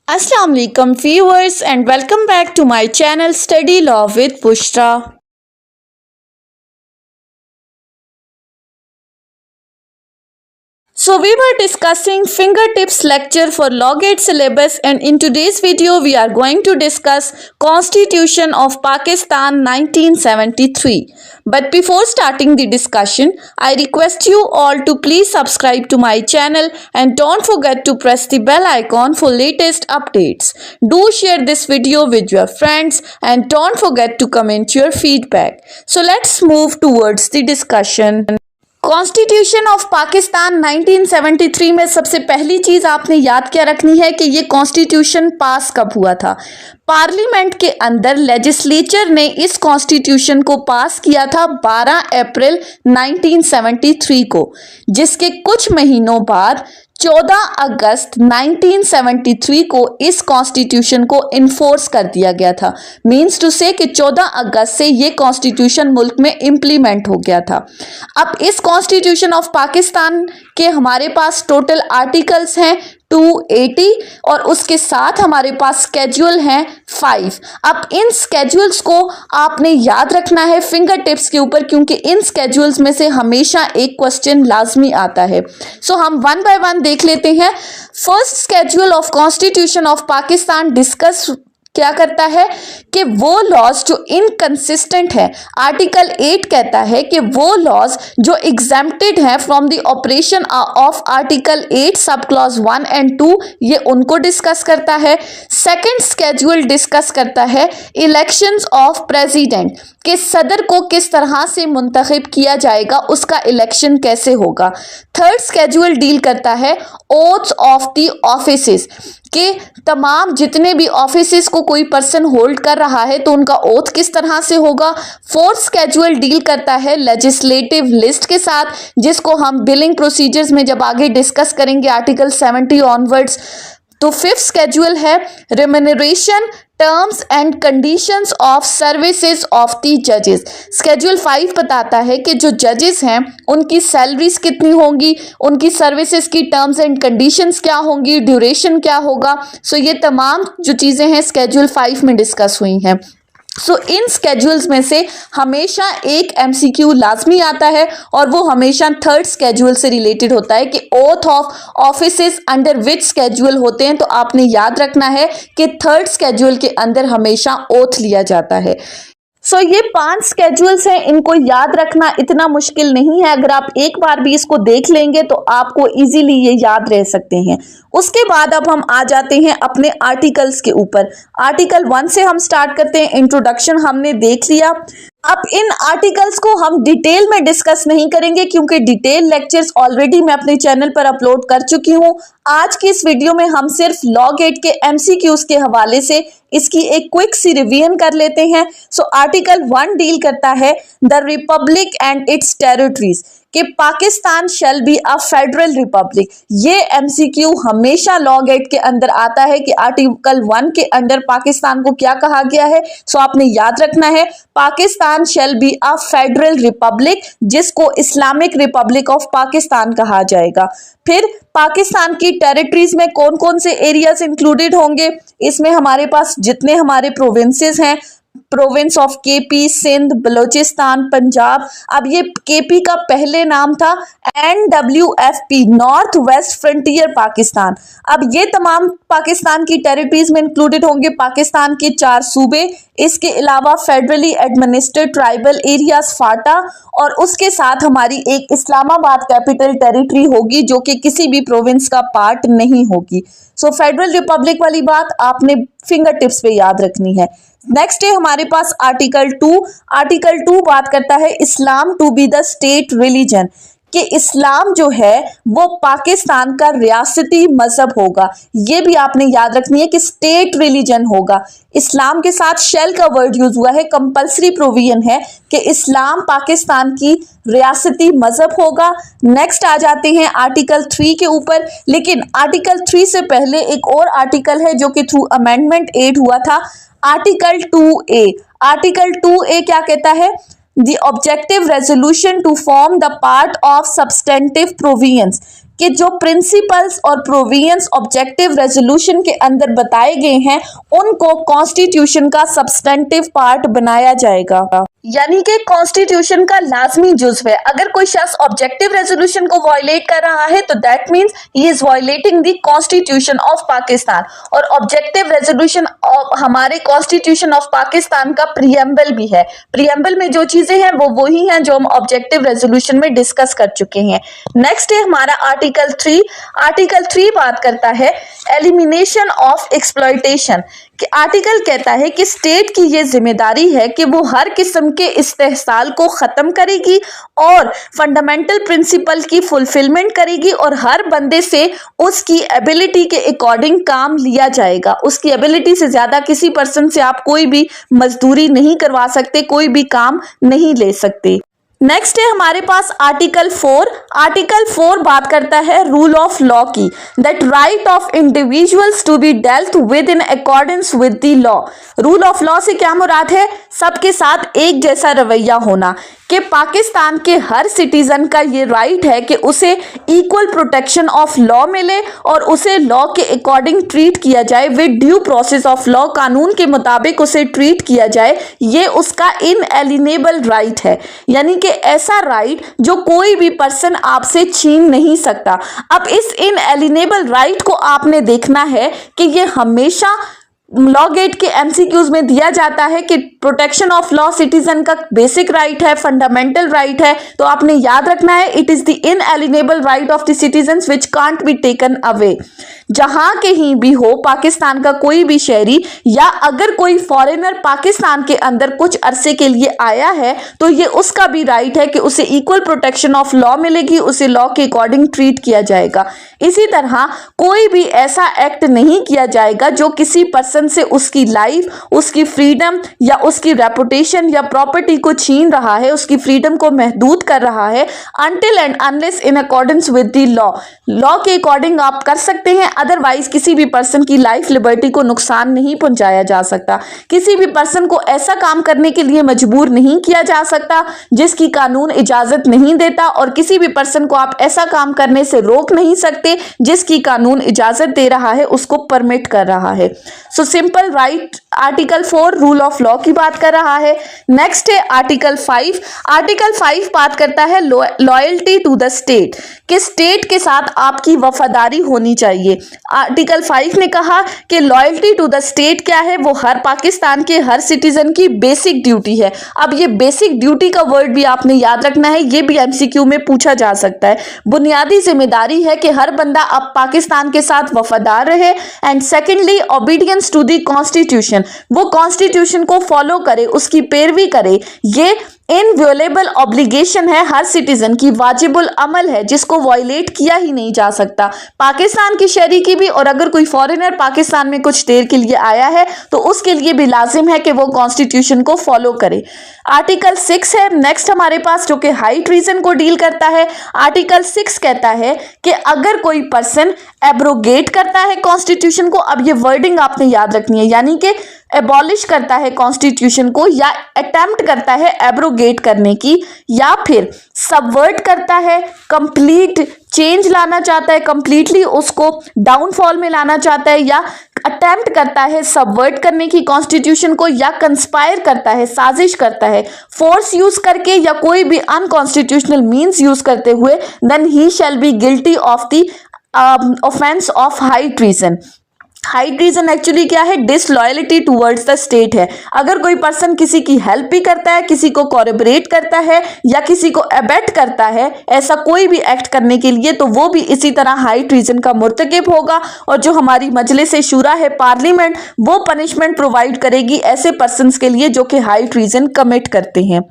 Assalamu alaikum viewers and welcome back to my channel Study Law with Bushra. So we were discussing fingertips lecture for Law Gate syllabus, and in today's video we are going to discuss Constitution of Pakistan 1973. But before starting the discussion, I request you all to please subscribe to my channel and don't forget to press the bell icon for latest updates. Do share this video with your friends and don't forget to comment your feedback. So let's move towards the discussion. Constitution of Pakistan 1973 में सबसे पहली चीज आपने याद क्या रखनी है कि ये कॉन्स्टिट्यूशन पास कब हुआ था। पार्लियामेंट के अंदर लेजिस्लेचर ने इस कॉन्स्टिट्यूशन को पास किया था 12 अप्रैल 1973 को, जिसके कुछ महीनों बाद 14 अगस्त 1973 को इस कॉन्स्टिट्यूशन को इन्फोर्स कर दिया गया था। मीन्स टू से कि 14 अगस्त से ये कॉन्स्टिट्यूशन मुल्क में इम्प्लीमेंट हो गया था। अब इस कॉन्स्टिट्यूशन ऑफ पाकिस्तान के हमारे पास टोटल आर्टिकल्स हैं 280 और उसके साथ हमारे पास स्केड्यूल हैं 5। अब इन स्केड्यूल्स को आपने याद रखना है फिंगर टिप्स के ऊपर, क्योंकि इन स्केड्यूल्स में से हमेशा एक क्वेश्चन लाजमी आता है। सो हम वन बाय वन देख लेते हैं। First schedule of constitution of Pakistan discuss क्या करता है कि वो लॉज जो इनकंसिस्टेंट है, आर्टिकल 8 कहता है कि वो लॉज जो एग्जेम्प्टेड हैं from the operation of article 8 sub clause 1 and 2, ये उनको डिस्कस करता है। सेकंड स्केड्यूल डिस्कस करता है इलेक्शंस ऑफ प्रेसिडेंट, कि सदर को किस तरह से मुंतखब किया जाएगा, उसका इलेक्शन कैसे होगा। थर्ड स्केड्यूल डील करता है ओथ्स ऑफ द ऑफिसेस, कि तमाम जितने भी ऑफिसेस को कोई पर्सन होल्ड कर रहा है तो उनका ओथ किस तरह से होगा। फोर्थ स्केड्यूल डील करता है लेजिस्लेटिव लिस्ट के साथ, जिसको हम बिलिंग प्रोसीजर्स में जब आगे डिस्कस करेंगे आर्टिकल 70 ऑनवर्ड्स। तो फिफ्थ स्केड्यूल है remuneration terms and conditions of services of the जजेस। स्केड्यूल 5 बताता है कि जो जजेस हैं उनकी सैलरीज कितनी होंगी, उनकी सर्विसेज की टर्म्स एंड कंडीशंस क्या होंगी, ड्यूरेशन क्या होगा। सो ये तमाम जो चीज़ें हैं स्केड्यूल 5 में डिस्कस हुई हैं। सो इन स्केड्यूल्स में से हमेशा एक एमसीक्यू लाजमी आता है और वो हमेशा थर्ड स्केड्यूल से रिलेटेड होता है कि oath of offices under which schedule होते हैं। तो आपने याद रखना है कि थर्ड स्केड्यूल के अंदर हमेशा ओथ लिया जाता है। सो ये 5 स्केड्यूल्स हैं, इनको याद रखना इतना मुश्किल नहीं है। अगर आप एक बार भी इसको देख लेंगे तो आपको इजीली ये याद रह सकते हैं। उसके बाद अब हम आ जाते हैं अपने आर्टिकल्स के ऊपर। आर्टिकल 1 से हम स्टार्ट करते हैं। इंट्रोडक्शन हमने देख लिया। अब इन आर्टिकल्स को हम डिटेल में डिस्कस नहीं करेंगे क्योंकि डिटेल लेक्चर्स ऑलरेडी मैं अपने चैनल पर अपलोड कर चुकी हूं। आज की इस वीडियो में हम सिर्फ लॉ गेट के एमसीक्यूज के हवाले से इसकी एक क्विक सी रिवीजन कर लेते हैं। सो आर्टिकल 1 डील करता है the republic and its territories, कि Pakistan shall be a federal republic. ये एमसीक्यू हमेशा लॉ गेट के अंदर आता है कि आर्टिकल 1 के अंदर पाकिस्तान को क्या कहा गया है। सो आपने याद रखना है Pakistan shall be a federal Republic, जिसको इस्लामिक रिपब्लिक ऑफ पाकिस्तान कहा जाएगा। फिर पाकिस्तान की टेरिटरीज में कौन कौन से एरियाज इंक्लूडेड होंगे, इसमें हमारे पास जितने हमारे प्रोविंसेस हैं, province of KP, Sindh, Balochistan, Punjab. अब ये केपी का पहले नाम था NWFP, north west frontier Pakistan. अब ये तमाम पाकिस्तान की टेरिटरीज में इंक्लूडेड होंगे। पाकिस्तान के 4 सूबे, इसके अलावा फेडरली एडमिनिस्ट्रेड ट्राइबल एरियाज फाटा, और उसके साथ हमारी एक इस्लामाबाद कैपिटल टेरिटरी होगी जो कि किसी भी प्रोविंस का पार्ट नहीं होगी। सो फेडरल रिपब्लिक वाली बात आपने फिंगर टिप्स पे याद रखनी है। नेक्स्ट है हमारे पास आर्टिकल 2। आर्टिकल 2 बात करता है Islam to be the state religion, कि इस्लाम जो है वो पाकिस्तान का रियासती मजहब होगा। ये भी आपने याद रखनी है कि स्टेट रिलीजन होगा। इस्लाम के साथ शेल का वर्ड यूज हुआ है, कंपल्सरी प्रोविजन है कि इस्लाम पाकिस्तान की रियासती मजहब होगा। नेक्स्ट आ जाते हैं आर्टिकल 3 के ऊपर, लेकिन आर्टिकल 3 से पहले एक और आर्टिकल है जो कि थ्रू अमेंडमेंट 8 हुआ था, आर्टिकल 2A। आर्टिकल 2A क्या कहता है, the objective resolution to form the part of substantive provisions, कि जो प्रिंसिपल्स और प्रोविजंस ऑब्जेक्टिव रेजोल्यूशन के अंदर बताए गए हैं उनको कॉन्स्टिट्यूशन का सब्सटेंटिव पार्ट बनाया जाएगा, यानी कि कॉन्स्टिट्यूशन का लाजमी जुज़्व है। अगर कोई शख्स ऑब्जेक्टिव रेजोल्यूशन को वायलेट कर रहा है तो that means he is violating the constitution of Pakistan. और ऑब्जेक्टिव रेजोल्यूशन हमारे कॉन्स्टिट्यूशन ऑफ पाकिस्तान का प्रीएम्बल भी है। प्रीएम्बल में जो चीजें हैं वो वही हैं जो हम ऑब्जेक्टिव रेजोल्यूशन में डिस्कस कर चुके हैं। नेक्स्ट है हमारा आर्टिकल 3। आर्टिकल 3 बात करता है एलिमिनेशन ऑफ एक्सप्लॉयटेशन। कि आर्टिकल कहता है कि स्टेट की ये जिम्मेदारी है कि वो हर किस्म के इस्तेहसाल को ख़त्म करेगी और फंडामेंटल प्रिंसिपल की फुलफिलमेंट करेगी और हर बंदे से उसकी एबिलिटी के अकॉर्डिंग काम लिया जाएगा। उसकी एबिलिटी से ज़्यादा किसी पर्सन से आप कोई भी मजदूरी नहीं करवा सकते, कोई भी काम नहीं ले सकते। नेक्स्ट है हमारे पास आर्टिकल 4। आर्टिकल 4 बात करता है रूल ऑफ लॉ की, that right of individuals to be dealt with in accordance with the law. Rule of law से क्या मुराद है? सबके साथ एक जैसा रवैया होना, कि पाकिस्तान के हर सिटीजन का ये राइट है कि उसे इक्वल प्रोटेक्शन ऑफ लॉ मिले और उसे लॉ के अकॉर्डिंग ट्रीट किया जाए, with due process of law, कानून के मुताबिक उसे ट्रीट किया जाए। ये उसका इनएलिनेबल राइट है, यानी कि ऐसा राइट जो कोई भी पर्सन आपसे छीन नहीं सकता। अब इस इनएलिनेबल राइट को आपने देखना है कि ये हमेशा लॉ गेट के एमसीक्यूज में दिया जाता है कि प्रोटेक्शन ऑफ लॉ सिटीजन का बेसिक राइट है, फंडामेंटल राइट है। तो आपने याद रखना है it is the inalienable right of the citizens which can't be taken away. जहां कहीं भी हो पाकिस्तान का कोई भी शहरी या अगर कोई फॉरेनर पाकिस्तान के अंदर कुछ अरसे के लिए आया है तो ये उसका भी राइट है कि उसे इक्वल प्रोटेक्शन ऑफ लॉ मिलेगी, उसे लॉ के अकॉर्डिंग ट्रीट किया जाएगा। इसी तरह कोई भी ऐसा एक्ट नहीं किया जाएगा जो किसी पर्सन से उसकी लाइफ, उसकी फ्रीडम या उसकी रेपुटेशन या प्रॉपर्टी को छीन रहा है, उसकी फ्रीडम को महदूद कर रहा है, until and unless in accordance with the law. Law के अकॉर्डिंग आप कर सकते हैं, अदरवाइज किसी भी पर्सन की लाइफ लिबर्टी को नुकसान नहीं पहुंचाया जा सकता। किसी भी पर्सन को ऐसा काम करने के लिए मजबूर नहीं किया जा सकता जिसकी कानून इजाजत नहीं देता, और किसी भी पर्सन को आप ऐसा काम करने से रोक नहीं सकते जिसकी कानून इजाजत दे रहा है, उसको परमिट कर रहा है। So simple right article 4 rule of law की बात कर रहा है। नेक्स्ट है आर्टिकल 5। आर्टिकल 5 बात करता है लॉयल्टी टू द स्टेट, कि स्टेट के साथ आपकी वफादारी होनी चाहिए। आर्टिकल 5 ने कहा कि लॉयल्टी टू द स्टेट क्या है, वो हर पाकिस्तान के हर सिटीजन की बेसिक ड्यूटी है। अब ये बेसिक ड्यूटी का वर्ड भी आपने याद रखना है, ये भी एमसीक्यू में पूछा जा सकता है। बुनियादी जिम्मेदारी है कि हर बंदा अब पाकिस्तान के साथ वफादार रहे। And secondly obedience to the constitution, वो कॉन्स्टिट्यूशन को फॉलो करे, उसकी पैरवी करे। ये इनवियोलेबल ऑब्लिगेशन है, हर सिटीजन की वाजिबुल अमल है जिसको वायलेट किया ही नहीं जा सकता, पाकिस्तान की शहरी की भी, और अगर कोई फॉरेनर पाकिस्तान में कुछ देर के लिए आया है तो उसके लिए भी लाजिम है कि वो कॉन्स्टिट्यूशन को फॉलो करे। आर्टिकल 6 है नेक्स्ट हमारे पास, जो कि हाई ट्रीजन को डील करता है। आर्टिकल 6 कहता है कि अगर कोई पर्सन एब्रोगेट करता है कॉन्स्टिट्यूशन को, अब ये वर्डिंग आपने याद रखनी है, यानी कि एबॉलिश करता है कॉन्स्टिट्यूशन को, या अटेम्प्ट करता है एब्रोगेट करने की, या फिर सबवर्ट करता है, कंप्लीट चेंज लाना चाहता है, कंप्लीटली उसको डाउनफॉल में लाना चाहता है, या अटेम्प्ट करता है सबवर्ट करने की कॉन्स्टिट्यूशन को, या कंस्पायर करता है, साजिश करता है फोर्स यूज करके या कोई भी अनकॉन्स्टिट्यूशनल मीन्स यूज करते हुए, then he shall be guilty of the offence of high treason. High treason actually क्या है? डिसलॉयलिटी टुवर्ड्स द स्टेट है। अगर कोई पर्सन किसी की हेल्प भी करता है, किसी को कोऑपरेट करता है या किसी को अबेट करता है ऐसा कोई भी एक्ट करने के लिए, तो वो भी इसी तरह हाई ट्रीजन का मुर्तकिब होगा। और जो हमारी मजलिस शूरा है, पार्लियामेंट, वो पनिशमेंट प्रोवाइड करेगी ऐसे पर्सन्स के लिए जो कि हाई ट्रीजन कमिट करते हैं।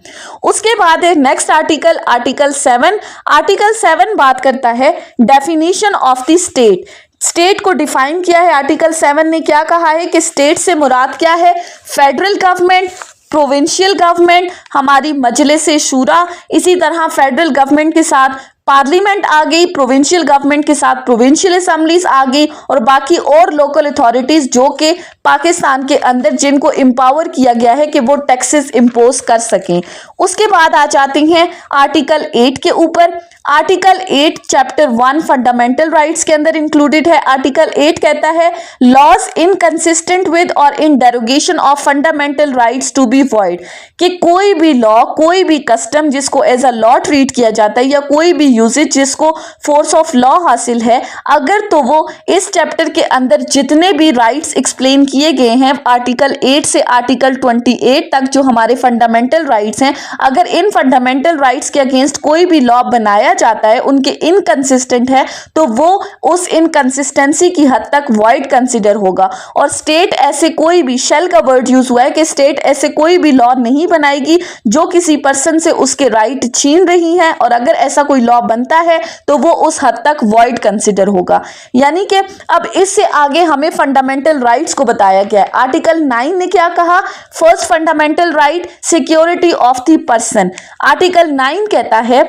उसके बाद है नेक्स्ट आर्टिकल, आर्टिकल 7। आर्टिकल 7 बात करता है definition of the state. State को डिफाइन किया है। आर्टिकल 7 ने क्या कहा है कि स्टेट से मुराद क्या है? फेडरल गवर्नमेंट, प्रोविंशियल गवर्नमेंट, हमारी मजलिस शूरा, इसी तरह फेडरल गवर्नमेंट के साथ पार्लियामेंट आ गई, प्रोविंशियल गवर्नमेंट के साथ प्रोविंशियल असेंबलीज आ गई और बाकी और लोकल अथॉरिटीज जो कि पाकिस्तान के अंदर जिनको एम्पावर किया गया है कि वो टैक्सेस इंपोज कर सकें। उसके बाद आ जाते हैं आर्टिकल 8 के ऊपर। आर्टिकल 8 चैप्टर 1 फंडामेंटल राइट्स के अंदर इंक्लूडेड है। आर्टिकल 8 कहता है लॉज इनकंसिस्टेंट विद और in derogation of fundamental rights to be void, कि कोई भी लॉ, कोई भी कस्टम जिसको एज अ लॉ ट्रीट किया जाता है या कोई भी यूजेज जिसको फोर्स ऑफ लॉ हासिल है, अगर तो वो इस चैप्टर के अंदर जितने भी राइट्स एक्सप्लेन किए गए हैं आर्टिकल 8 से आर्टिकल 28 तक जो हमारे फंडामेंटल राइट्स हैं, अगर इन फंडामेंटल राइट्स के अगेंस्ट कोई भी लॉ बनाया जाता है, उनके इनकंसिस्टेंट है, तो वो उस इनकंसिस्टेंसी की हद तक वॉइड कंसिडर होगा। और स्टेट ऐसे कोई भी, शेल का वर्ड यूज हुआ है कि स्टेट ऐसे कोई भी लॉ नहीं बनाएगी जो किसी पर्सन से उसके राइट छीन रही है, और अगर ऐसा कोई लॉ बनता है तो वो उस हद तक वॉइड कंसिडर होगा। यानी कि अब इससे आगे हमें फंडामेंटल राइट्स को बताया गया है। आर्टिकल 9 ने क्या कहा? First fundamental right security of the person. Article 9 कहता है,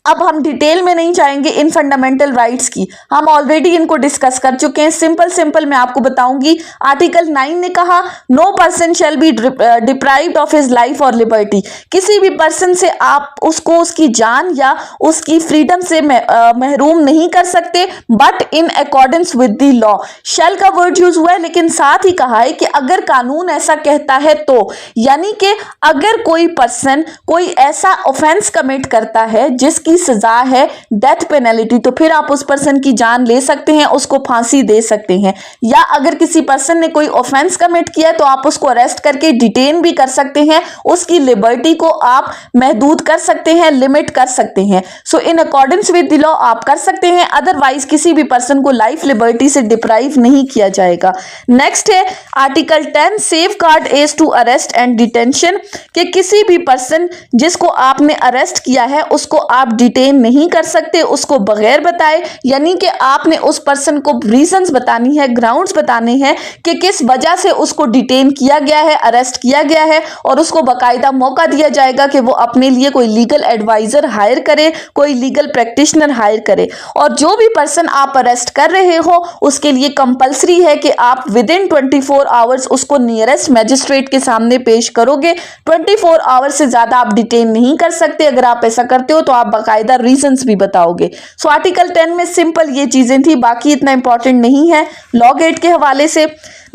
अब हम डिटेल में नहीं जाएंगे इन फंडामेंटल राइट्स की, हम ऑलरेडी इनको डिस्कस कर चुके हैं। सिंपल मैं आपको बताऊंगी। आर्टिकल 9 ने कहा no person shall be deprived of his life और लिबर्टी, किसी भी पर्सन से आप उसको उसकी जान या उसकी फ्रीडम से महरूम नहीं कर सकते, but in accordance with the law. Shall का वर्ड यूज हुआ है, लेकिन साथ ही कहा है कि अगर कानून ऐसा कहता है तो, यानी कि अगर कोई पर्सन कोई ऐसा ऑफेंस कमिट करता है जिसकी सजा है डेथ पेनल्टी, तो फिर आप उस पर्सन की जान ले सकते हैं, उसको फांसी दे सकते हैं। या अगर किसी पर्सन ने कोई ऑफेंस कमिट किया तो आप उसको अरेस्ट करके डिटेन भी कर सकते हैं, उसकी लिबर्टी को आप महदूद कर सकते हैं, लिमिट कर सकते हैं। So in accordance with the law आप कर सकते हैं, अदरवाइज किसी भी पर्सन को लाइफ लिबर्टी से डिप्राइव नहीं किया जाएगा। नेक्स्ट है article 10 safeguard as to arrest and detention, कि किसी भी पर्सन जिसको आपने अरेस्ट किया है उसको आप डिटेन नहीं कर सकते उसको बगैर बताए, यानी कि आपने उस पर्सन को रीजंस बतानी है, ग्राउंड्स बताने हैं कि किस वजह से उसको डिटेन किया गया है, अरेस्ट किया गया है, और उसको बाकायदा मौका दिया जाएगा कि वो अपने लिए कोई लीगल एडवाइजर हायर करे, कोई लीगल प्रैक्टिशनर हायर करे। और जो भी पर्सन आप अरेस्ट कर रहे हो उसके लिए कंपल्सरी है कि आप विद इन 24 आवर्स उसको नियरेस्ट मैजिस्ट्रेट के सामने पेश करोगे। 24 आवर्स से ज्यादा आप डिटेन नहीं कर सकते। अगर आप ऐसा करते हो तो आप बाकायदा रीजंस भी बताओगे। सो आर्टिकल 10 में सिंपल ये चीजें थी, बाकी इतना इंपॉर्टेंट नहीं है लॉ गेट के हवाले से।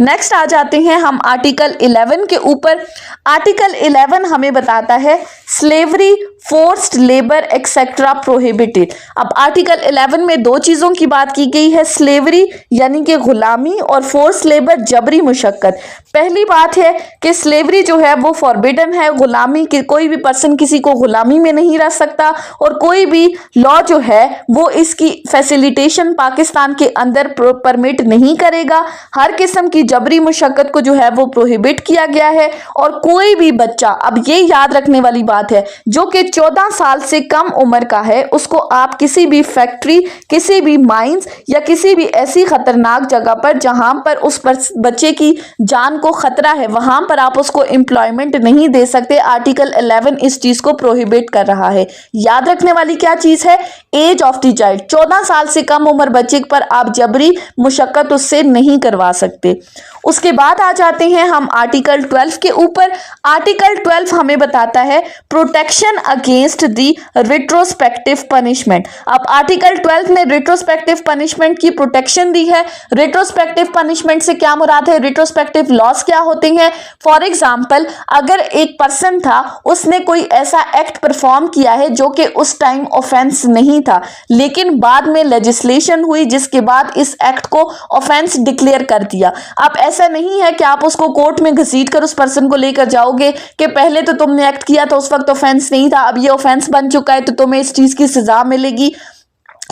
नेक्स्ट आ जाते हैं हम आर्टिकल 11 के ऊपर। आर्टिकल 11 हमें बताता है slavery, forced labour etcetera prohibited. अब आर्टिकल 11 में दो चीजों की बात की गई है, स्लेवरी यानी कि गुलामी और फोर्स लेबर जबरी मुशक्कत। पहली बात है कि स्लेवरी जो है वो फॉरबिडन है, गुलामी के कोई भी पर्सन किसी को गुलामी में नहीं रख सकता, और कोई भी लॉ जो है वो इसकी फैसिलिटेशन पाकिस्तान के अंदर परमिट नहीं करेगा। हर किस्म की जबरी मुशक्कत को जो है वो प्रोहिबिट किया गया है। और कोई भी बच्चा, अब ये याद रखने वाली बात है, जो कि 14 साल से कम उम्र का है उसको आप किसी भी फैक्ट्री, किसी भी माइंस या किसी भी ऐसी खतरनाक जगह पर जहां पर उस बच्चे की जान को खतरा है वहां पर आप उसको एम्प्लॉयमेंट नहीं दे सकते। आर्टिकल 11 इस चीज को प्रोहिबिट कर रहा है। याद रखने वाली क्या चीज है? As of the child. 14 साल से कम उम्र बच्चे पर आप जबरी मुशक्कत उससे नहीं करवा सकते। उसके बाद आ जाते हैं हम आर्टिकल 12 के ऊपर। आर्टिकल 12 हमें बताता है protection against the retrospective punishment. अब आर्टिकल 12 ने रिट्रोस्पेक्टिव पनिशमेंट की प्रोटेक्शन दी है। रिट्रोस्पेक्टिव पनिशमेंट से क्या मुराद है? रिट्रोस्पेक्टिव लॉस क्या होते हैं? फॉर एग्जाम्पल, अगर एक पर्सन था, उसने कोई ऐसा एक्ट परफॉर्म किया है जो कि उस टाइम ऑफेंस नहीं था, लेकिन बाद में लेजिस्लेशन हुई जिसके बाद इस एक्ट को ऑफेंस डिक्लेयर कर दिया। अब ऐसा नहीं है कि आप उसको कोर्ट में घसीट कर उस पर्सन को लेकर जाओगे कि पहले तो तुमने एक्ट किया था उस वक्त ऑफेंस नहीं था, अब ये ऑफेंस बन चुका है तो तुम्हें इस चीज की सजा मिलेगी।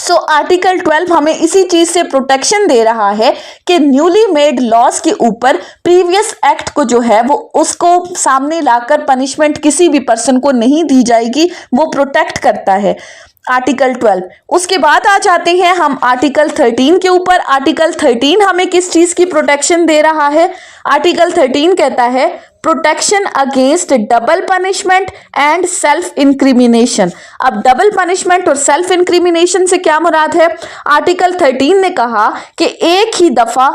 सो आर्टिकल 12 हमें इसी चीज से प्रोटेक्शन दे रहा है कि न्यूली मेड लॉस के ऊपर प्रीवियस एक्ट को जो है वो उसको सामने लाकर पनिशमेंट किसी भी पर्सन को नहीं दी जाएगी, वो प्रोटेक्ट करता है आर्टिकल 12। उसके बाद आ जाते हैं हम आर्टिकल 13 के ऊपर। आर्टिकल 13 हमें किस चीज की प्रोटेक्शन दे रहा है? आर्टिकल 13 कहता है protection against double punishment and self incrimination. अब डबल पनिशमेंट और सेल्फ इंक्रिमिनेशन से क्या मुराद है? आर्टिकल 13 ने कहा कि एक ही दफा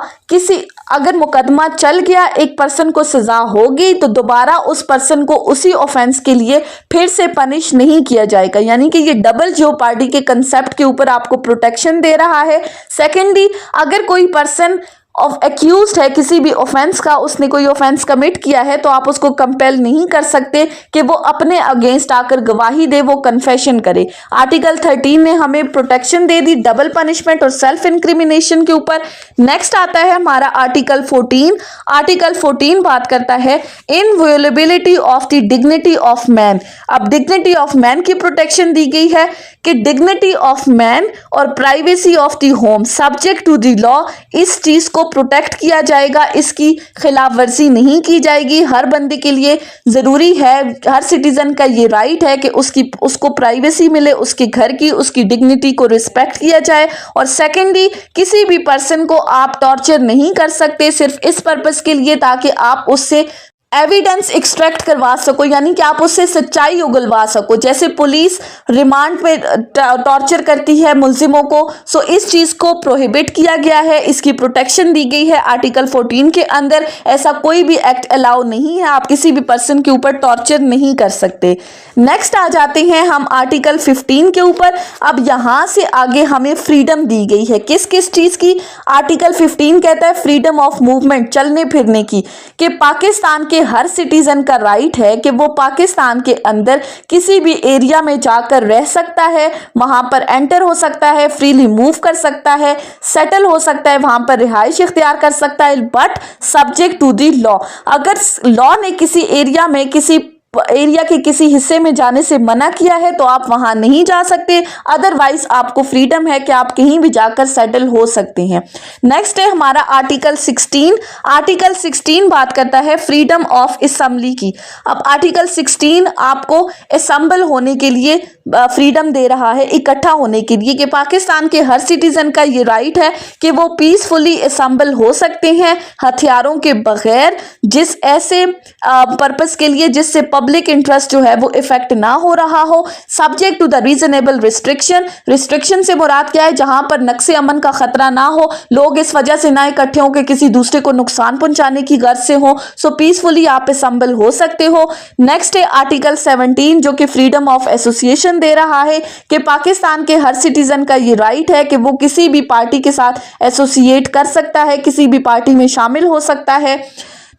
अगर मुकदमा चल गया, एक पर्सन को सजा हो गई, तो दोबारा उस पर्सन को उसी ऑफेंस के लिए फिर से पनिश नहीं किया जाएगा। यानी कि ये डबल जेओपार्डी के कंसेप्ट के ऊपर आपको प्रोटेक्शन दे रहा है। सेकेंडली, अगर कोई पर्सन एक्यूज्ड है किसी भी ऑफेंस का, उसने कोई ऑफेंस कमिट किया है, तो आप उसको कंपेल नहीं कर सकते कि वो अपने अगेंस्ट आकर गवाही दे, वो कन्फेशन करे। आर्टिकल 13 ने हमें प्रोटेक्शन दे दी डबल पनिशमेंट और सेल्फ इंक्रिमिनेशन के ऊपर। नेक्स्ट आता है हमारा आर्टिकल 14। आर्टिकल 14 बात करता है inviolability of the dignity of man. अब डिग्निटी ऑफ मैन की प्रोटेक्शन दी गई है कि डिग्निटी ऑफ मैन और privacy of the home subject to the law, इस चीज को प्रोटेक्ट किया जाएगा, इसकी खिलाफ वर्जी नहीं की जाएगी। हर बंदे के लिए जरूरी है, हर सिटीजन का ये राइट है कि उसको प्राइवेसी मिले, उसके घर की, उसकी डिग्निटी को रिस्पेक्ट किया जाए। और सेकेंडली, किसी भी पर्सन को आप टॉर्चर नहीं कर सकते सिर्फ इस पर्पस के लिए ताकि आप उससे एविडेंस एक्सट्रैक्ट करवा सको, यानी कि आप उससे सच्चाई उगलवा सको। जैसे पुलिस रिमांड पे टॉर्चर करती है मुल्जिमों को, सो इस चीज को प्रोहिबिट किया गया है, इसकी प्रोटेक्शन दी गई है आर्टिकल 14 के अंदर। ऐसा कोई भी एक्ट अलाउ नहीं है, आप किसी भी पर्सन के ऊपर टॉर्चर नहीं कर सकते। नेक्स्ट आ जाते हैं हम आर्टिकल 15 के ऊपर। अब यहां से आगे हमें फ्रीडम दी गई है, किस किस चीज की? आर्टिकल 15 कहता है फ्रीडम ऑफ मूवमेंट, चलने फिरने की, कि पाकिस्तान के हर सिटीजन का राइट है कि वो पाकिस्तान के अंदर किसी भी एरिया में जाकर रह सकता है, वहां पर एंटर हो सकता है, फ्रीली मूव कर सकता है, सेटल हो सकता है, वहां पर रिहाइश इख्तियार कर सकता है, but subject to the law. अगर लॉ ने किसी एरिया में के किसी हिस्से में जाने से मना किया है तो आप वहां नहीं जा सकते, अदरवाइज आपको फ्रीडम है कि आप कहीं भी जाकर सेटल हो सकते हैं। नेक्स्ट है हमारा आर्टिकल 16। आर्टिकल 16 बात करता है फ्रीडम ऑफ असेंबली की। अब आर्टिकल 16 आपको असेंबल होने के लिए फ्रीडम दे रहा है, इकट्ठा होने के लिए, कि पाकिस्तान के हर सिटीजन का ये राइट है कि वो पीसफुली असेंबल हो सकते हैं हथियारों के बगैर, जिस ऐसे पर्पस के लिए जिससे पब्लिक इंटरेस्ट जो है वो इफेक्ट ना हो रहा हो, subject to the reasonable restriction. Restriction से मुराद क्या है? जहां पर नक्शे अमन का खतरा ना हो, लोग इस वजह से ना इकट्ठे हो कि किसी दूसरे को नुकसान पहुंचाने की गर्ज से हो, सो पीसफुली आप असेंबल हो सकते हो। नेक्स्ट है आर्टिकल 17 जो कि फ्रीडम ऑफ एसोसिएशन दे रहा है कि पाकिस्तान के हर सिटीजन का ये राइट है कि वो किसी भी पार्टी के साथ एसोसिएट कर सकता है, किसी भी पार्टी में शामिल हो सकता है।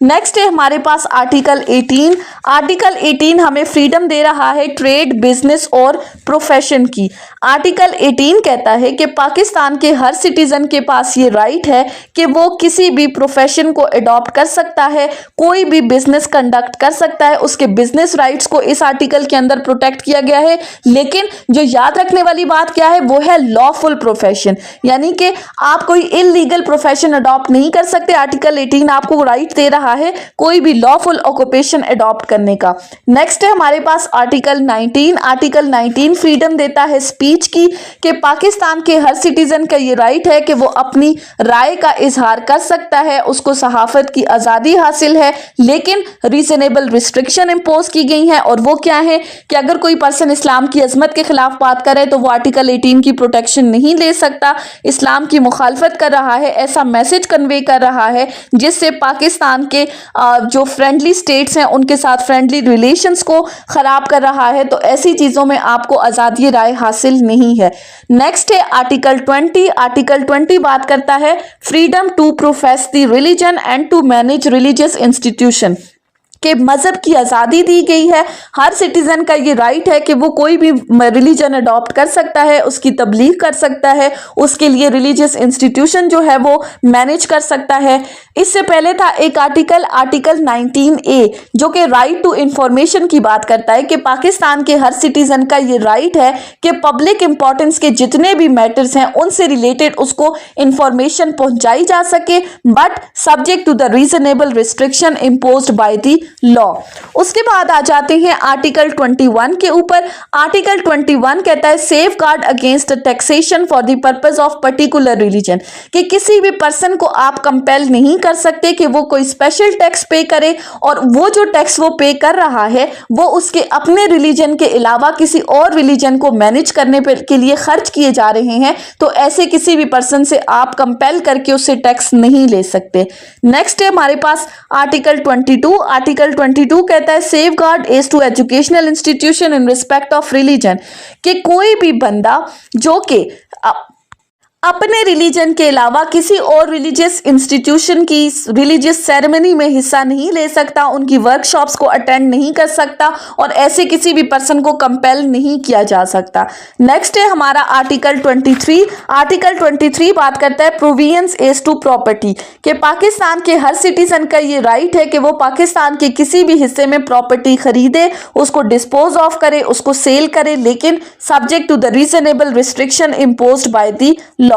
नेक्स्ट है हमारे पास आर्टिकल 18। आर्टिकल 18 हमें फ्रीडम दे रहा है ट्रेड, बिजनेस और प्रोफेशन की। आर्टिकल 18 कहता है कि पाकिस्तान के हर सिटीजन के पास ये राइट है कि वो किसी भी प्रोफेशन को अडॉप्ट कर सकता है, कोई भी बिजनेस कंडक्ट कर सकता है, उसके बिजनेस राइट्स को इस आर्टिकल के अंदर प्रोटेक्ट किया गया है। लेकिन जो याद रखने वाली बात क्या है, वो है लॉफुल प्रोफेशन, यानी कि आप कोई इलीगल प्रोफेशन अडॉप्ट नहीं कर सकते। आर्टिकल 18 आपको राइट दे रहा है कोई भी लॉफुल ऑक्यूपेशन अडॉप्ट करने का। नेक्स्ट है हमारे पास आर्टिकल 19। आर्टिकल 19 फ्रीडम देता है स्पीच की, कि पाकिस्तान के हर सिटीजन का ये राइट है कि वो अपनी राय का इजहार कर सकता है, उसको सहाफत की आज़ादी हासिल है, लेकिन रीजनेबल रिस्ट्रिक्शन इम्पोज की गई है। और वो क्या है कि अगर कोई पर्सन इस्लाम की अजमत के खिलाफ बात करे तो वो आर्टिकल 18 की प्रोटेक्शन नहीं ले सकता, इस्लाम की मुखालफत कर रहा है, ऐसा मैसेज कन्वे कर रहा है जिससे पाकिस्तान के जो फ्रेंडली स्टेट्स हैं उनके साथ फ्रेंडली रिलेशंस को खराब कर रहा है। तो ऐसी चीजों में आपको आज़ादी राय हासिल नहीं है। नेक्स्ट है आर्टिकल 20। आर्टिकल 20 बात करता है freedom to profess the religion and to manage religious institution, के मजहब की आज़ादी दी गई है। हर सिटीजन का ये राइट है कि वो कोई भी रिलीजन अडॉप्ट कर सकता है, उसकी तबलीग कर सकता है, उसके लिए रिलीजियस इंस्टीट्यूशन जो है वो मैनेज कर सकता है। इससे पहले था एक आर्टिकल 19A जो कि राइट टू इंफॉर्मेशन की बात करता है कि पाकिस्तान के हर सिटीजन का ये राइट है कि पब्लिक इंपॉर्टेंस के जितने भी मैटर्स हैं उनसे रिलेटेड उसको इंफॉर्मेशन पहुंचाई जा सके, but subject to the reasonable restriction imposed by the law. उसके बाद आ जाते हैं आर्टिकल 21 के ऊपर। आर्टिकल 21 कहता है safe guard against taxation for the purpose of particular religion, कि किसी भी पर्सन को आप कंपेल नहीं कर सकते कि वो कोई स्पेशल टैक्स पे करे, और वो जो टैक्स वो पे कर रहा है वो उसके अपने रिलीजन के अलावा किसी और रिलीजन को मैनेज करने के लिए खर्च किए जा रहे हैं, तो ऐसे किसी भी पर्सन से आप कंपेल करके उससे टैक्स नहीं ले सकते। नेक्स्ट है हमारे पास आर्टिकल 22। आर्टिकल 22 कहता है safeguard as to educational institution in respect of religion, कि कोई भी बंदा जो कि अपने रिलीजन के अलावा किसी और रिलीजियस इंस्टीट्यूशन की रिलीजियस सेरेमनी में हिस्सा नहीं ले सकता, उनकी वर्कशॉप्स को अटेंड नहीं कर सकता, और ऐसे किसी भी पर्सन को कंपेल नहीं किया जा सकता। नेक्स्ट है हमारा आर्टिकल 23। आर्टिकल 23 बात करता है प्रोविजंस एज टू प्रॉपर्टी, कि पाकिस्तान के हर सिटीजन का ये राइट है कि वो पाकिस्तान के किसी भी हिस्से में प्रॉपर्टी खरीदे, उसको डिस्पोज ऑफ करे, उसको सेल करे, लेकिन subject to the reasonable restriction imposed by the law.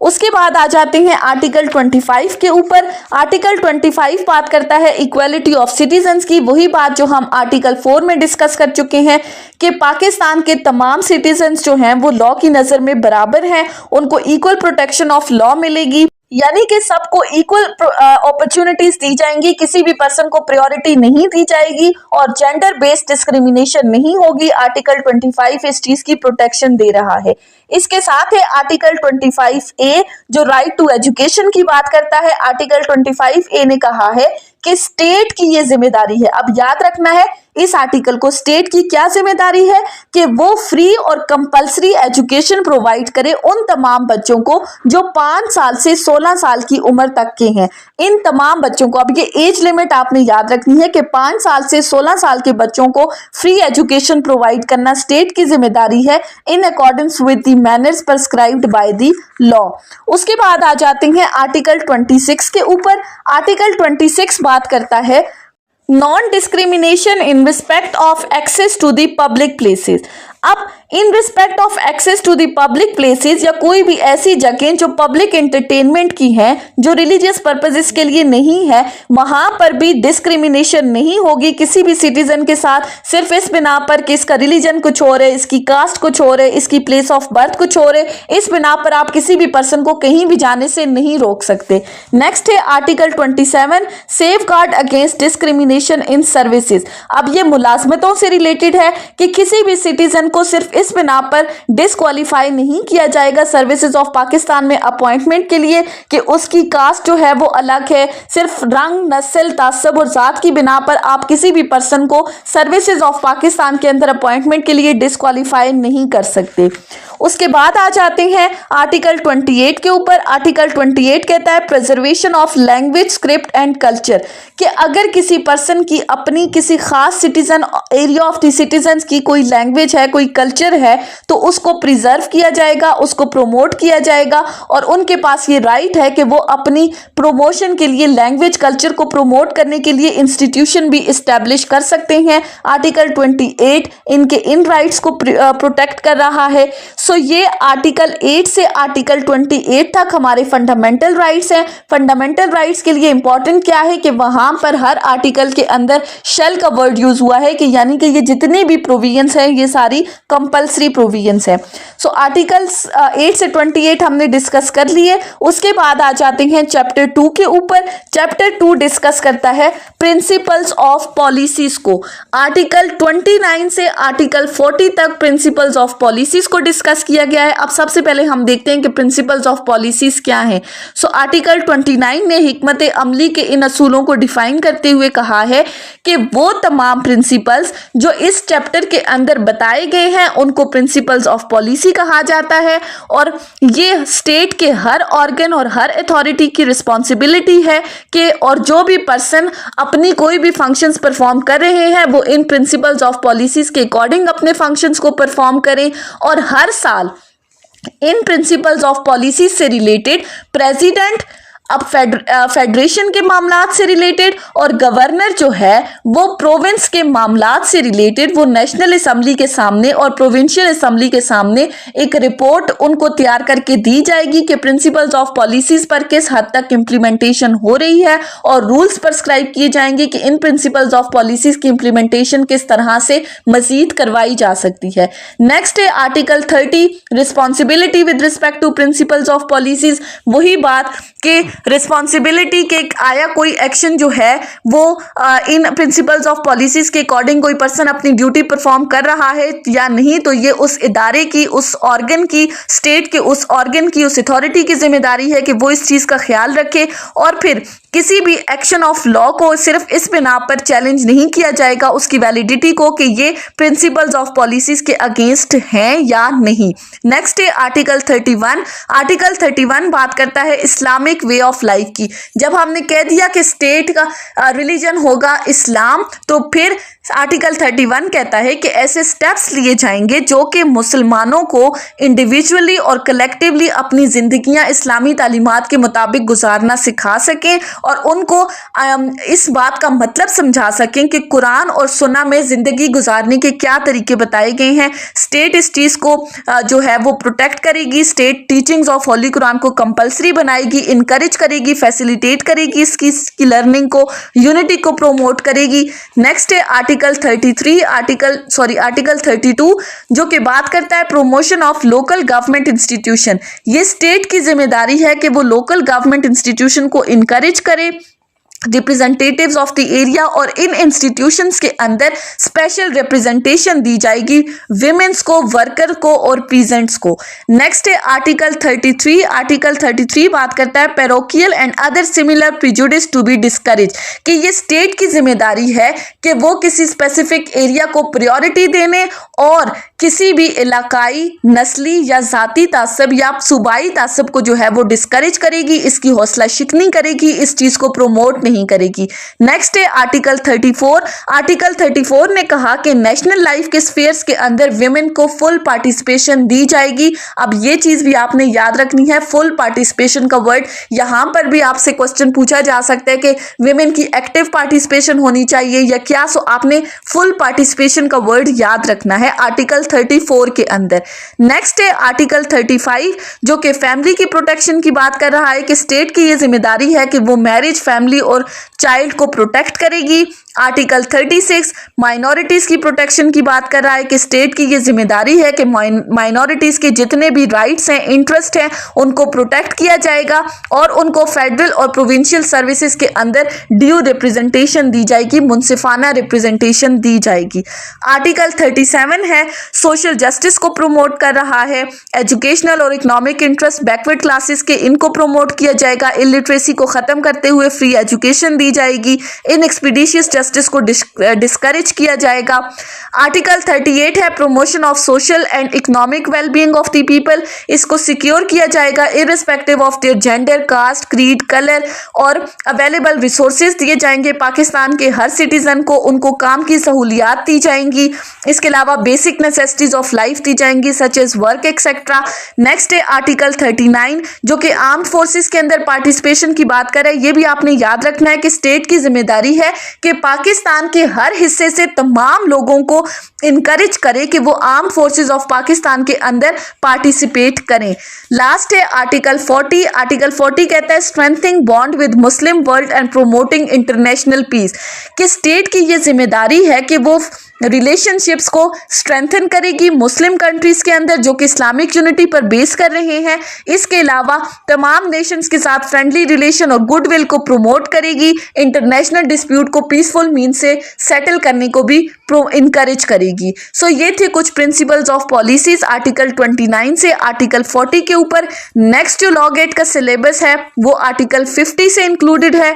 उसके बाद आ जाते हैं आर्टिकल 25 के ऊपर। आर्टिकल 25 बात करता है इक्वालिटी ऑफ सिटीजन्स की, वही बात जो हम आर्टिकल 4 में डिस्कस कर चुके हैं कि पाकिस्तान के तमाम सिटीजन्स जो हैं वो लॉ की नजर में बराबर हैं, उनको इक्वल प्रोटेक्शन ऑफ लॉ मिलेगी, यानी कि सबको इक्वल अपॉर्चुनिटीज दी जाएंगी, किसी भी पर्सन को प्रायोरिटी नहीं दी जाएगी, और जेंडर बेस्ड डिस्क्रिमिनेशन नहीं होगी। आर्टिकल 25 इस चीज की प्रोटेक्शन दे रहा है। इसके साथ है आर्टिकल 25A जो राइट टू एजुकेशन की बात करता है। आर्टिकल 25A ने कहा है कि स्टेट की ये जिम्मेदारी है, अब याद रखना है इस आर्टिकल को, स्टेट की क्या जिम्मेदारी है कि वो फ्री और कंपलसरी एजुकेशन प्रोवाइड करे उन तमाम बच्चों को जो 5 साल से 16 साल की उम्र तक के हैं। इन तमाम बच्चों को, अब ये एज लिमिट आपने याद रखनी है कि 5 साल से 16 साल के बच्चों को फ्री एजुकेशन प्रोवाइड करना स्टेट की जिम्मेदारी है इन accordance with the manners prescribed bye the law. उसके बाद आ जाते हैं आर्टिकल 26 के ऊपर। आर्टिकल 26 बात करता है non discrimination in respect of access to the public places. अब in respect of access to the public places, या कोई भी ऐसी जगह जो पब्लिक एंटरटेनमेंट की हैं, जो रिलीजियस पर्पसेस के लिए नहीं है, वहां पर भी डिस्क्रिमिनेशन नहीं होगी किसी भी सिटीजन के साथ, सिर्फ इस बिना पर कि इसका रिलीजन कुछ और है, इसकी कास्ट कुछ और है, इसकी प्लेस ऑफ बर्थ कुछ और है, इस बिना पर आप किसी भी पर्सन को कहीं भी जाने से नहीं रोक सकते। नेक्स्ट है article 27 safe guard against discrimination in services. अब ये मुलाजमतों से रिलेटेड है कि किसी भी सिटीजन को सिर्फ इस बिना पर डिस्क्वालीफाई नहीं किया जाएगा सर्विसेज ऑफ पाकिस्तान में अपॉइंटमेंट के लिए कि उसकी कास्ट जो है वो अलग है, सिर्फ रंग, नस्ल, तासब और जात की बिना पर आप किसी भी पर्सन को सर्विसेज ऑफ पाकिस्तान के अंदर अपॉइंटमेंट के लिए डिस्क्वालीफाई नहीं कर सकते। उसके बाद आ जाते हैं आर्टिकल 28 के ऊपर। आर्टिकल 28 कहता है preservation of language, script and culture, कि अगर किसी पर्सन की अपनी किसी खास citizen area of the citizens की कोई लैंग्वेज है, कोई कल्चर है, तो उसको प्रिजर्व किया जाएगा, उसको प्रोमोट किया जाएगा, और उनके पास ये राइट है कि वो अपनी प्रोमोशन के लिए लैंग्वेज कल्चर को प्रोमोट करने के लिए इंस्टीट्यूशन भी इस्टेब्लिश कर सकते हैं। आर्टिकल 28 इनके इन राइट्स को प्रोटेक्ट कर रहा है। सो ये आर्टिकल 8 से आर्टिकल 28 तक हमारे फंडामेंटल राइट्स हैं। फंडामेंटल राइट्स के लिए इंपॉर्टेंट क्या है कि वहां पर हर आर्टिकल के अंदर शेल का वर्ड यूज हुआ है, कि यानी कि ये जितने भी प्रोविजंस हैं ये सारी कंपल्सरी प्रोविजंस है। सो आर्टिकल्स 8 से 28 हमने डिस्कस कर लिए। उसके बाद आ जाते हैं चैप्टर 2 के ऊपर। चैप्टर 2 डिस्कस करता है प्रिंसिपल्स ऑफ पॉलिसीज को। आर्टिकल 29 से आर्टिकल 40 तक प्रिंसिपल्स ऑफ पॉलिसीज को डिस्कस किया गया है। अब सबसे पहले हम देखते हैं कि प्रिंसिपल्स ऑफ पॉलिसीज क्या हैं। सो आर्टिकल 29 ने हिकमत अमली के इन असूलों को डिफाइन करते हुए कहा है कि वो तमाम प्रिंसिपल्स जो इस चैप्टर के अंदर बताए गए हैं उनको प्रिंसिपल्स ऑफ पॉलिसी कहा जाता है, और ये स्टेट के हर ऑर्गन और हर अथॉरिटी की रिस्पॉन्सिबिलिटी है कि और जो भी पर्सन अपनी कोई भी फंक्शंस परफॉर्म कर रहे हैं वो इन प्रिंसिपल्स ऑफ पॉलिसीज के अकॉर्डिंग अपने फंक्शंस को परफॉर्म करें, और हर साल इन प्रिंसिपल्स ऑफ पॉलिसीज से रिलेटेड प्रेसिडेंट अब फेडरेशन के मामलात से रिलेटेड और गवर्नर जो है वो प्रोविंस के मामलात से रिलेटेड वो नेशनल असेंबली के सामने और प्रोविंशियल असेंबली के सामने एक रिपोर्ट उनको तैयार करके दी जाएगी कि प्रिंसिपल्स ऑफ पॉलिसीज पर किस हद तक इम्प्लीमेंटेशन हो रही है और रूल्स प्रिस्क्राइब किए जाएंगे कि इन प्रिंसिपल्स ऑफ पॉलिसीज की इम्प्लीमेंटेशन किस तरह से मजीद करवाई जा सकती है। नेक्स्ट है article 30 responsibility with respect to principles of policies. वही बात कि रिस्पॉन्सिबिलिटी के आया कोई एक्शन जो है वो इन प्रिंसिपल्स ऑफ पॉलिसीज के अकॉर्डिंग कोई पर्सन अपनी ड्यूटी परफॉर्म कर रहा है या नहीं, तो ये उस इदारे की, उस ऑर्गन की, स्टेट के उस ऑर्गन की, उस अथॉरिटी की जिम्मेदारी है कि वो इस चीज का ख्याल रखे। और फिर किसी भी एक्शन ऑफ लॉ को सिर्फ इस बिना पर चैलेंज नहीं किया जाएगा उसकी वैलिडिटी को कि ये प्रिंसिपल्स ऑफ पॉलिसीज के अगेंस्ट हैं या नहीं। नेक्स्ट है आर्टिकल 31। आर्टिकल 31 बात करता है इस्लामिक वे ऑफ लाइफ की। जब हमने कह दिया कि स्टेट का रिलीजन होगा इस्लाम, तो फिर आर्टिकल 31 कहता है कि ऐसे स्टेप्स लिए जाएंगे जो कि मुसलमानों को इंडिविजुअली और कलेक्टिवली अपनी जिंदगियां इस्लामी तालीमात के मुताबिक गुजारना सिखा सकें और उनको इस बात का मतलब समझा सकें कि कुरान और सुन्ना में जिंदगी गुजारने के क्या तरीके बताए गए हैं। स्टेट इस चीज़ को जो है वो प्रोटेक्ट करेगी। State teachings of Holi Quran को कंपलसरी बनाएगी, इनकरेज करेगी, फैसिलिटेट करेगी इसकी लर्निंग को, यूनिटी को प्रोमोट करेगी। नेक्स्ट है आर्टिकल 32 जो कि बात करता है promotion of local government institution. ये स्टेट की जिम्मेदारी है कि वो लोकल गवर्नमेंट इंस्टीट्यूशन को इनकरेज करे, रिप्रेजेंटेटिव्स ऑफ द एरिया, और इन इंस्टीट्यूशंस के अंदर स्पेशल रिप्रेजेंटेशन दी जाएगी विमेंस को, वर्कर को और पीजेंट्स को। नेक्स्ट है आर्टिकल 33। आर्टिकल 33 बात करता है parochial and other similar prejudice to be discourage, कि ये स्टेट की जिम्मेदारी है कि वो किसी स्पेसिफिक एरिया को प्रायोरिटी देने और किसी भी इलाकाई, नस्ली या जाती तासब या सूबाई तासब को जो है वो डिस्करेज करेगी, इसकी हौसला शिकनी करेगी, इस चीज को प्रोमोट नहीं करेगी। नेक्स्ट है आर्टिकल 34। आर्टिकल 34 ने कहा कि नेशनल लाइफ के स्फीयर्स के अंदर विमेन को फुल पार्टिसिपेशन दी जाएगी। अब ये चीज भी आपने याद रखनी है, फुल पार्टिसिपेशन का वर्ड यहां पर भी आपसे क्वेश्चन पूछा जा सकता है कि विमेन की एक्टिव पार्टिसिपेशन होनी चाहिए या क्या, सो आपने फुल पार्टिसिपेशन का वर्ड याद रखना है आर्टिकल 34 के अंदर। नेक्स्ट है आर्टिकल 35 जो कि फैमिली की प्रोटेक्शन की बात कर रहा है कि स्टेट की ये जिम्मेदारी है कि वो मैरिज, फैमिली और चाइल्ड को प्रोटेक्ट करेगी। आर्टिकल 36 माइनॉरिटीज की प्रोटेक्शन की बात कर रहा है कि स्टेट की ये जिम्मेदारी है कि माइनॉरिटीज के जितने भी राइट्स हैं, इंटरेस्ट हैं, उनको प्रोटेक्ट किया जाएगा और उनको फेडरल और प्रोविंशियल सर्विसेज के अंदर ड्यू रिप्रेजेंटेशन दी जाएगी, मुनसिफाना रिप्रेजेंटेशन दी जाएगी। आर्टिकल 37 है सोशल जस्टिस को प्रमोट कर रहा है, एजुकेशनल और इकोनॉमिक इंटरेस्ट बैकवर्ड क्लासेस के, इनको प्रमोट किया जाएगा, इलिटरेसी को खत्म करते हुए फ्री एजुकेशन दी जाएगी, इन एक्सपीडिशियस जस्टिस को डिस्करेज किया जाएगा। आर्टिकल 38 है promotion of social and economic wellbeing of the people, इसको सिक्योर किया जाएगा irrespective of their gender, caste, creed, colour, और अवेलेबल रिसोर्सेज दिए जाएंगे पाकिस्तान के हर सिटीजन को, उनको काम की सहूलियात दी जाएंगी। इसके अलावा बेसिक नेसेसिटीज ऑफ लाइफ दी जाएंगी such as work etcetera. Next है आर्टिकल 39 जो कि आर्म्ड फोर्सेस के अंदर पार्टिसिपेशन की बात कर रहा है। ये भी आपने याद रखना है कि स्टेट की जिम्मेदारी है कि पाकिस्तान के हर हिस्से से तमाम लोगों को इनकरेज करे कि वो आर्म फोर्सेस ऑफ पाकिस्तान के अंदर पार्टिसिपेट करें। लास्ट है आर्टिकल 40। आर्टिकल 40 कहता है strengthening bond with Muslim world and promoting international peace, कि स्टेट की ये जिम्मेदारी है कि वो रिलेशनशिप्स को स्ट्रेंथन करेगी मुस्लिम कंट्रीज के अंदर जो कि इस्लामिक यूनिटी पर बेस कर रहे हैं। इसके अलावा तमाम नेशंस के साथ फ्रेंडली रिलेशन और गुडविल को प्रमोट करेगी, इंटरनेशनल डिस्प्यूट को पीसफुल मीन से सेटल करने को भी इनकरेज करेगी। सो ये थे कुछ प्रिंसिपल्स ऑफ पॉलिसीज आर्टिकल 29 से आर्टिकल 40 के ऊपर। नेक्स्ट जो लॉ गेट का सिलेबस है वो आर्टिकल 50 से इंक्लूडेड है।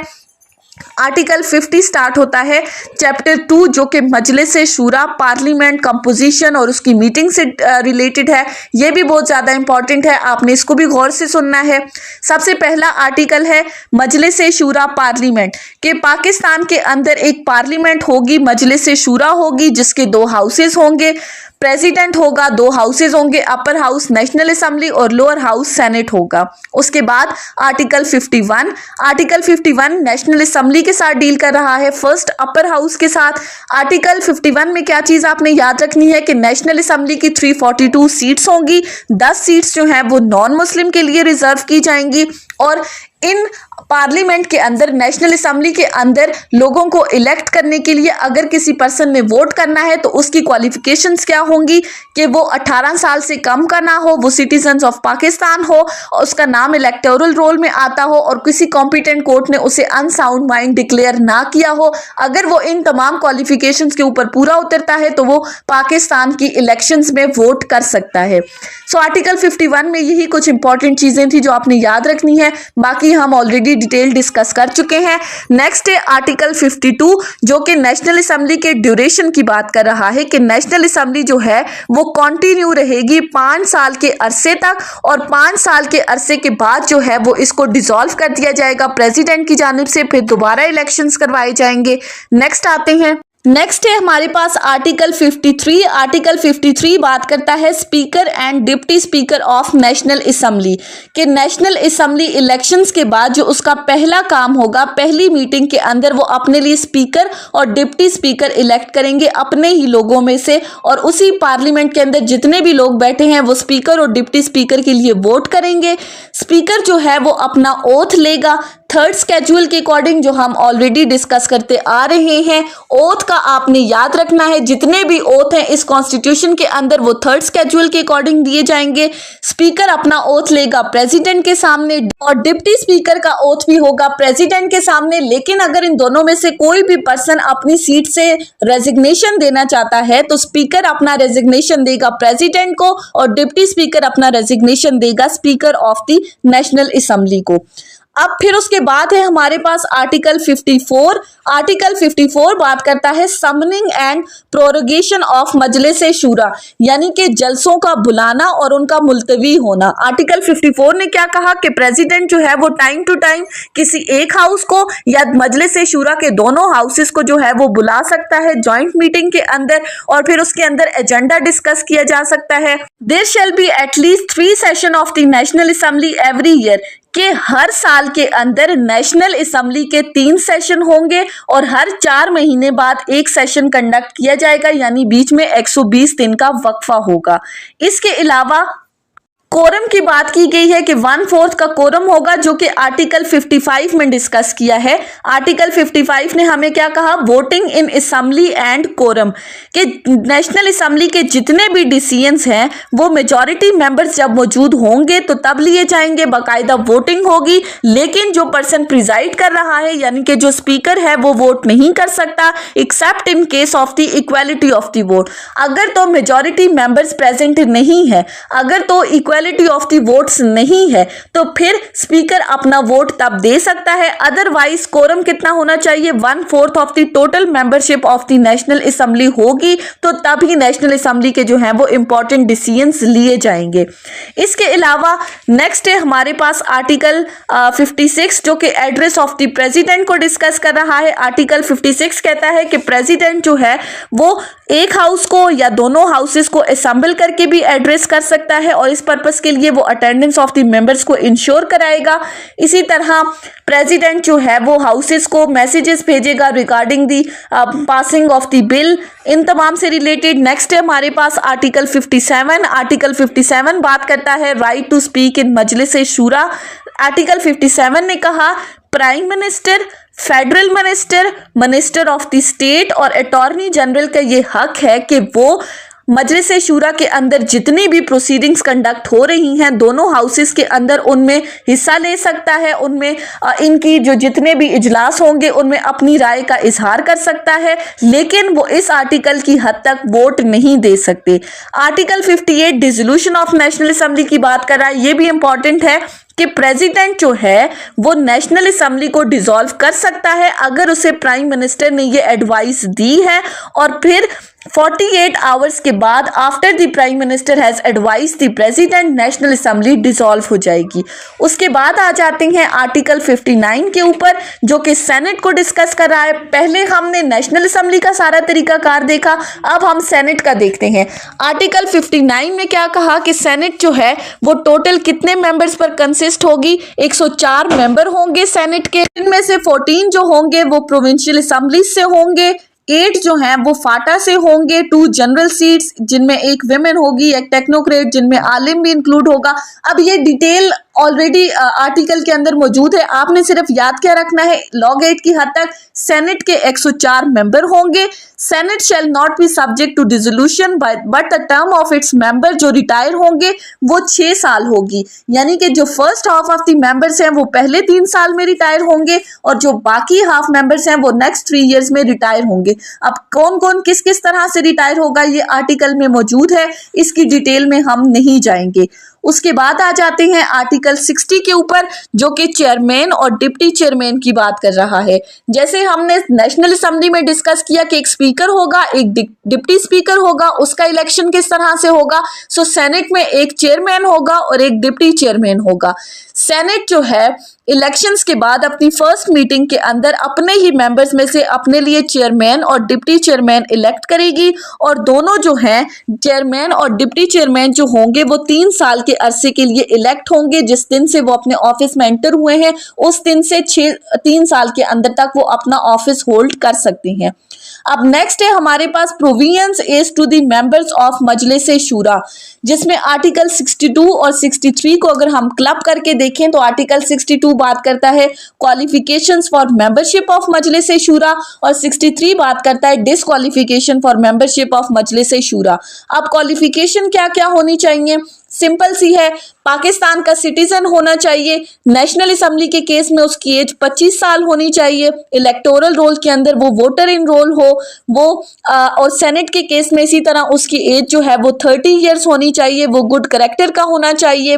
आर्टिकल 50 स्टार्ट होता है चैप्टर 2 जो कि मजलिस शूरा, पार्लियामेंट कंपोजिशन और उसकी मीटिंग से रिलेटेड है। ये भी बहुत ज़्यादा इंपॉर्टेंट है, आपने इसको भी गौर से सुनना है। सबसे पहला आर्टिकल है मजलिस शूरा पार्लियामेंट, कि पाकिस्तान के अंदर एक पार्लियामेंट होगी, मजलिस शूरा होगी जिसके 2 हाउसेस होंगे। प्रेसिडेंट होगा, 2 हाउसेज होंगे, अपर हाउस नेशनल असेंबली और लोअर हाउस सेनेट होगा। उसके बाद आर्टिकल 51 नेशनल असेंबली के साथ डील कर रहा है, फर्स्ट अपर हाउस के साथ। आर्टिकल 51 में क्या चीज आपने याद रखनी है कि नेशनल असेंबली की 342 सीट्स होंगी, 10 सीट्स जो हैं वो नॉन मुस्लिम के लिए रिजर्व की जाएंगी और इन पार्लियामेंट के अंदर, नेशनल असेंबली के अंदर लोगों को इलेक्ट करने के लिए अगर किसी पर्सन ने वोट करना है तो उसकी क्वालिफिकेशंस क्या होंगी कि वो 18 साल से कम का ना हो, वो सिटीजन ऑफ पाकिस्तान हो, उसका नाम इलेक्टोरल रोल में आता हो और किसी कॉम्पिटेंट कोर्ट ने उसे अनसाउंड माइंड डिक्लेयर ना किया हो। अगर वो इन तमाम क्वालिफिकेशंस के ऊपर पूरा उतरता है तो वो पाकिस्तान की इलेक्शंस में वोट कर सकता है। सो आर्टिकल 51 में यही कुछ इंपॉर्टेंट चीजें थी जो आपने याद रखनी है, बाकी हम ऑलरेडी डिटेल डिस्कस कर चुके हैं। नेक्स्ट है आर्टिकल 52 जो कि नेशनल असेंबली के ड्यूरेशन की बात कर रहा है कि नेशनल असेंबली जो है वो कंटिन्यू रहेगी 5 साल के अरसे तक और 5 साल के अरसे के बाद जो है वो इसको डिसॉल्व कर दिया जाएगा प्रेसिडेंट की जानिब से, फिर दोबारा इलेक्शंस करवाए जाएंगे। नेक्स्ट आते हैं, नेक्स्ट है हमारे पास आर्टिकल 53। आर्टिकल 53 बात करता है speaker and deputy speaker of national assembly कि नेशनल असेंबली इलेक्शंस के बाद जो उसका पहला काम होगा, पहली मीटिंग के अंदर वो अपने लिए स्पीकर और डिप्टी स्पीकर इलेक्ट करेंगे अपने ही लोगों में से और उसी पार्लियामेंट के अंदर जितने भी लोग बैठे हैं वो स्पीकर और डिप्टी स्पीकर के लिए वोट करेंगे। स्पीकर जो है वो अपना ओथ लेगा थर्ड स्केड्यूल के अकॉर्डिंग, जो हम ऑलरेडी डिस्कस करते आ रहे हैं। ओथ का आपने याद रखना है, जितने भी ओथ हैं इस कॉन्स्टिट्यूशन के अंदर वो थर्ड स्केड्यूल के अकॉर्डिंग दिए जाएंगे। स्पीकर अपना ओथ लेगा प्रेसिडेंट के सामने और डिप्टी स्पीकर का ओथ भी होगा प्रेसिडेंट के सामने। लेकिन अगर इन दोनों में से कोई भी पर्सन अपनी सीट से रेजिग्नेशन देना चाहता है तो स्पीकर अपना रेजिग्नेशन देगा प्रेसिडेंट को और डिप्टी स्पीकर अपना रेजिग्नेशन देगा speaker of the National assembly को। अब फिर उसके बाद है हमारे पास आर्टिकल 54। आर्टिकल 54 बात करता है summoning and prorogation of Majlis शूरा, यानी कि जलसों का बुलाना और उनका मुलतवी होना। आर्टिकल 54 ने क्या कहा कि प्रेसिडेंट जो है वो टाइम टू टाइम किसी एक हाउस को या मजलिस शूरा के दोनों हाउसेस को जो है वो बुला सकता है जॉइंट मीटिंग के अंदर और फिर उसके अंदर एजेंडा डिस्कस किया जा सकता है। There shall be at least 3 session of the National Assembly every year, कि हर साल के अंदर नेशनल असेंबली के 3 सेशन होंगे और हर 4 महीने बाद एक सेशन कंडक्ट किया जाएगा, यानी बीच में 120 दिन का वक्फा होगा। इसके अलावा कोरम की बात की गई है कि 1/4 का कोरम होगा जो कि आर्टिकल 55 में डिस्कस किया है। आर्टिकल 55 ने हमें क्या कहा, voting in assembly and quorum, कि नेशनल असेंबली के जितने भी डिसीजंस हैं वो मेजॉरिटी मेंबर्स जब मौजूद होंगे तो तब लिए जाएंगे, बाकायदा वोटिंग होगी। लेकिन जो पर्सन प्रिजाइड कर रहा है यानी कि जो स्पीकर है वो वोट नहीं कर सकता accept in case of the equality of the vote. अगर तो मेजॉरिटी मेंबर्स प्रेजेंट नहीं है, अगर तो इक्वालिटी ऑफ द वोट्स नहीं है तो फिर स्पीकर अपना वोट तब दे सकता है। अदरवाइज कोरम कितना होना चाहिए, 1/4 of the total membership of the National assembly होगी तो तभी नेशनल असेंबली के जो हैं वो इंपॉर्टेंट डिसीजंस लिए जाएंगे। इसके अलावा नेक्स्ट है हमारे पास आर्टिकल 56 जो कि एड्रेस ऑफ द प्रेसिडेंट को डिस्कस कर रहा है। आर्टिकल 56 कहता है कि प्रेसिडेंट जो है वो एक हाउस को या दोनों हाउसेस को असेंबल करके भी एड्रेस कर सकता है और इस पर्पस के लिए वो अटेंडेंस ऑफ द मेंबर्स को इंश्योर कराएगा। इसी तरह प्रेसिडेंट जो है वो हाउसेस को मैसेजेस भेजेगा regarding the passing of the bill, इन तमाम से रिलेटेड। नेक्स्ट है हमारे पास आर्टिकल 57। आर्टिकल 57 बात करता है right to speak in Majlis Shura. Article 57 ने कहा prime minister, federal minister, minister of the state और अटॉर्नी जनरल का ये हक है कि वो मजलिस शूरा के अंदर जितनी भी प्रोसीडिंग्स कंडक्ट हो रही हैं दोनों हाउसेस के अंदर उनमें हिस्सा ले सकता है, उनमें इनकी जो जितने भी इजलास होंगे उनमें अपनी राय का इजहार कर सकता है, लेकिन वो इस आर्टिकल की हद तक वोट नहीं दे सकते। Article 58 dissolution of national assembly की बात कर रहा है। ये भी इंपॉर्टेंट है कि प्रेसिडेंट जो है वो नेशनल असेंबली को डिसॉल्व कर सकता है अगर उसे प्राइम मिनिस्टर ने ये एडवाइस दी है और फिर 48 आवर्स के बाद after the prime minister has advise the president national assembly dissolve हो जाएगी। उसके बाद आ जाते हैं आर्टिकल 59 के ऊपर, जो कि सेनेट को डिस्कस कर रहा है। पहले हमने नेशनल असेंबली का सारा तरीकाकार देखा, अब हम सेनेट का देखते हैं। आर्टिकल 59 में क्या कहा कि सेनेट जो है वो टोटल कितने मेंबर्स पर कंसिस्ट होगी, 104 मेंबर होंगे सेनेट के। इनमें से 14 जो होंगे वो प्रोविंशियल असेंबली से होंगे, 8 जो हैं वो फाटा से होंगे, 2 जनरल सीट्स जिनमें एक विमेन होगी, एक टेक्नोक्रेट जिनमें आलिम भी इंक्लूड होगा। अब ये डिटेल ऑलरेडी आर्टिकल के अंदर मौजूद है, आपने सिर्फ याद क्या रखना है, लॉ गेट की हद तक सेनेट के 104 मेंबर होंगे। Senate shall not be subject to dissolution but the term of its member जो रिटायर होंगे वो 6 साल होगी, यानी कि जो first half of the members हैं वो पहले 3 साल में रिटायर होंगे और जो बाकी हाफ मेंबर्स हैं वो नेक्स्ट 3 इयर्स में रिटायर होंगे। अब कौन कौन किस किस तरह से रिटायर होगा ये आर्टिकल में मौजूद है, इसकी डिटेल में हम नहीं जाएंगे। उसके बाद आ जाते हैं आर्टिकल 60 के ऊपर, जो कि चेयरमैन और डिप्टी चेयरमैन की बात कर रहा है। जैसे हमने नेशनल असेंबली में डिस्कस किया कि एक स्पीकर होगा, एक डिप्टी स्पीकर होगा, उसका इलेक्शन किस तरह से होगा। सो सेनेट में एक चेयरमैन होगा और एक डिप्टी चेयरमैन होगा। सेनेट जो है इलेक्शंस के बाद अपनी फर्स्ट मीटिंग के अंदर अपने ही मेंबर्स में से अपने लिए चेयरमैन और डिप्टी चेयरमैन इलेक्ट करेगी, और दोनों जो हैं चेयरमैन और डिप्टी चेयरमैन जो होंगे वो 3 साल के अरसे के लिए इलेक्ट होंगे। जिस दिन से वो अपने ऑफिस में एंटर हुए हैं उस दिन से 3 साल के अंदर तक वो अपना ऑफिस होल्ड कर सकते हैं। अब नेक्स्ट है हमारे पास provisions as to the members of Majlis Shura, जिसमें आर्टिकल 62 और 63 को अगर हम क्लब करके देखें तो आर्टिकल 62 बात करता है qualifications for membership of Majlis शूरा और 63 बात करता है disqualification for membership of Majlis शूरा। अब क्वालिफिकेशन क्या क्या होनी चाहिए, सिंपल सी है, पाकिस्तान का सिटीजन होना चाहिए, नेशनल असेंबली के केस में उसकी एज 25 साल होनी चाहिए, इलेक्टोरल रोल के अंदर वो वोटर इन रोल हो वो और सेनेट के केस में इसी तरह उसकी एज जो है वो 30 इयर्स होनी चाहिए, वो गुड कैरेक्टर का होना चाहिए,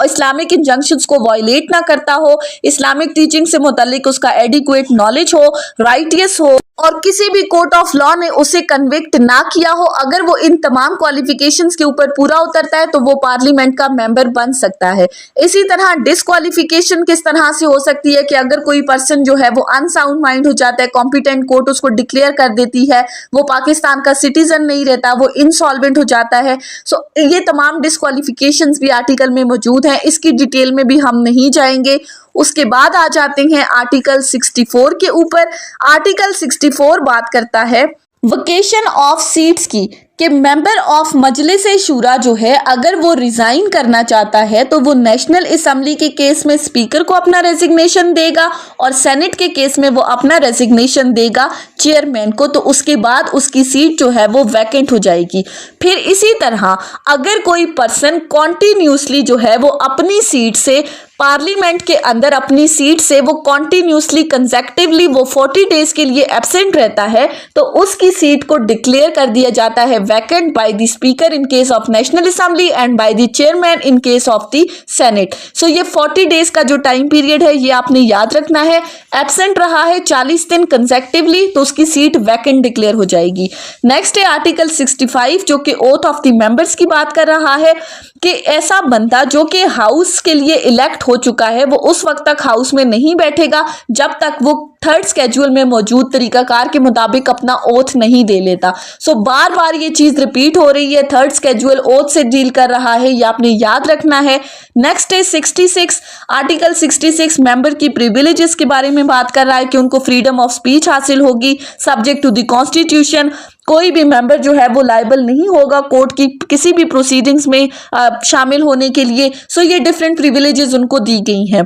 इस्लामिक इंजंक्शंस को वायलेट ना करता हो, इस्लामिक टीचिंग से मुतालिक उसका एडिक्वेट नॉलेज हो, राइटियस हो और किसी भी कोर्ट ऑफ लॉ ने उसे कन्विक्ट ना किया हो। अगर वो इन तमाम क्वालिफिकेशंस के ऊपर पूरा उतरता है तो वो पार्लियामेंट का मेंबर बन सकता है। इसी तरह डिसक्वालिफिकेशन किस तरह से हो सकती है कि अगर कोई पर्सन जो है वो अनसाउंड माइंड हो जाता है, कॉम्पिटेंट कोर्ट उसको डिक्लेयर कर देती है, वो पाकिस्तान का सिटीजन नहीं रहता, वो इंसॉल्वेंट हो जाता है। सो ये तमाम डिसक्वालिफिकेशंस भी आर्टिकल में मौजूद हैं, इसकी डिटेल में भी हम नहीं जाएंगे। उसके बाद आ जाते हैं आर्टिकल 64 के ऊपर। आर्टिकल 64 बात करता है वेकेशन ऑफ सीट्स की, कि मेंबर ऑफ मजलिस शूरा जो है अगर वो रिजाइन करना चाहता है तो वो नेशनल असेंबली के केस में स्पीकर को अपना रेजिग्नेशन देगा और सेनेट के केस में वो अपना रेजिग्नेशन देगा चेयरमैन को, तो उसके बाद उसकी सीट जो है वो वैकेंट हो जाएगी। फिर इसी तरह अगर कोई पर्सन कॉन्टिन्यूसली जो है वो अपनी सीट से पार्लियामेंट के अंदर अपनी सीट से वो कॉन्टिन्यूसली कंसेक्टिवली वो 40 डेज के लिए एब्सेंट रहता है तो उसकी सीट को डिक्लेयर कर दिया जाता है vacant by the speaker in case of national assembly and by the chairman in case of the senate. So ये 40 डेज का जो टाइम पीरियड है ये आपने याद रखना है। एब्सेंट रहा है 40 दिन कंसेक्टिवली तो उसकी सीट वैकेंट डिक्लेयर हो जाएगी। नेक्स्ट है आर्टिकल 65 जो कि ओथ ऑफ द मेंबर्स की बात कर रहा है कि ऐसा बंदा जो कि हाउस के लिए इलेक्ट हो चुका है वो उस वक्त तक हाउस में नहीं बैठेगा जब तक वो थर्ड स्केड्यूल में मौजूद तरीकाकार के मुताबिक अपना ओथ नहीं दे लेता। सो बार बार ये चीज रिपीट हो रही है, थर्ड स्केड्यूल ओथ से डील कर रहा है, ये आपने याद रखना है। नेक्स्ट है 66, आर्टिकल 66 मेंबर की प्रिविलेजेस के बारे में बात कर रहा है कि उनको फ्रीडम ऑफ स्पीच हासिल होगी सब्जेक्ट टू द कॉन्स्टिट्यूशन। कोई भी मेंबर जो है वो लायबल नहीं होगा कोर्ट की किसी भी प्रोसीडिंग्स में शामिल होने के लिए। सो ये डिफरेंट प्रिविलेजेस उनको दी गई हैं।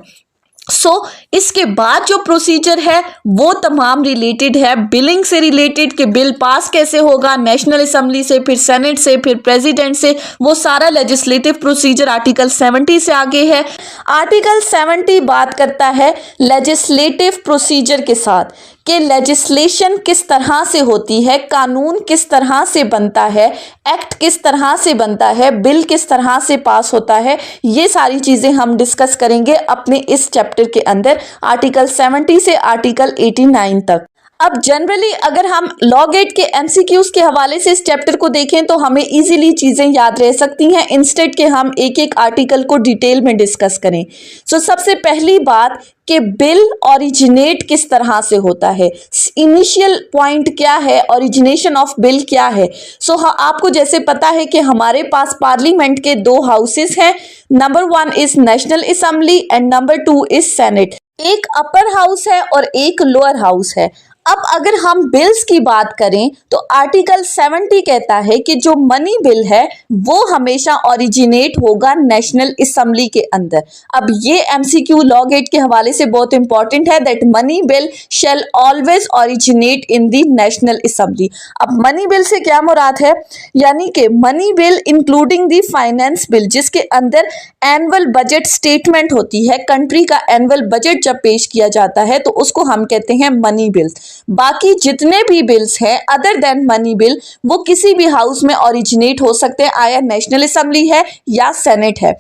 इसके बाद जो प्रोसीजर है वो तमाम रिलेटेड है बिलिंग से रिलेटेड कि बिल पास कैसे होगा नेशनल असेंबली से, फिर सेनेट से, फिर प्रेसिडेंट से, वो सारा लेजिस्लेटिव प्रोसीजर आर्टिकल 70 से आगे है। आर्टिकल 70 बात करता है लेजिस्लेटिव प्रोसीजर के साथ कि लेजिस्लेशन किस तरह से होती है, कानून किस तरह से बनता है, एक्ट किस तरह से बनता है, बिल किस तरह से पास होता है, ये सारी चीज़ें हम डिस्कस करेंगे अपने इस चैप्टर के अंदर आर्टिकल 70 से आर्टिकल 89 तक। अब जनरली अगर हम लॉ गेट के एमसीक्यूज के हवाले से इस चैप्टर को देखें तो हमें इजीली चीजें याद रह सकती हैं इंस्टेड के हम एक एक आर्टिकल को डिटेल में डिस्कस करें। सबसे पहली बात कि बिल ओरिजिनेट किस तरह से होता है, इनिशियल पॉइंट क्या है, ओरिजिनेशन ऑफ बिल क्या है। आपको जैसे पता है कि हमारे पास पार्लियामेंट के दो हाउसेस हैं, number 1 is national assembly and number 2 is senate. एक अपर हाउस है और एक लोअर हाउस है। अब अगर हम बिल्स की बात करें तो आर्टिकल 70 कहता है कि जो मनी बिल है वो हमेशा ओरिजिनेट होगा नेशनल असेंबली के अंदर। अब ये एमसीक्यू लॉ गेट के हवाले से बहुत इंपॉर्टेंट है, that money bill shell always originate in the National assembly. अब मनी बिल से क्या मुराद है, यानी कि money bill including the finance bill, जिसके अंदर एनुअल बजट स्टेटमेंट होती है, कंट्री का एनुअल बजट जब पेश किया जाता है तो उसको हम कहते हैं मनी बिल्स। बाकी जितने भी बिल्स हैं अदर देन मनी बिल वो किसी भी हाउस में ओरिजिनेट हो सकते हैं, आया नेशनल असेंबली है या सेनेट है।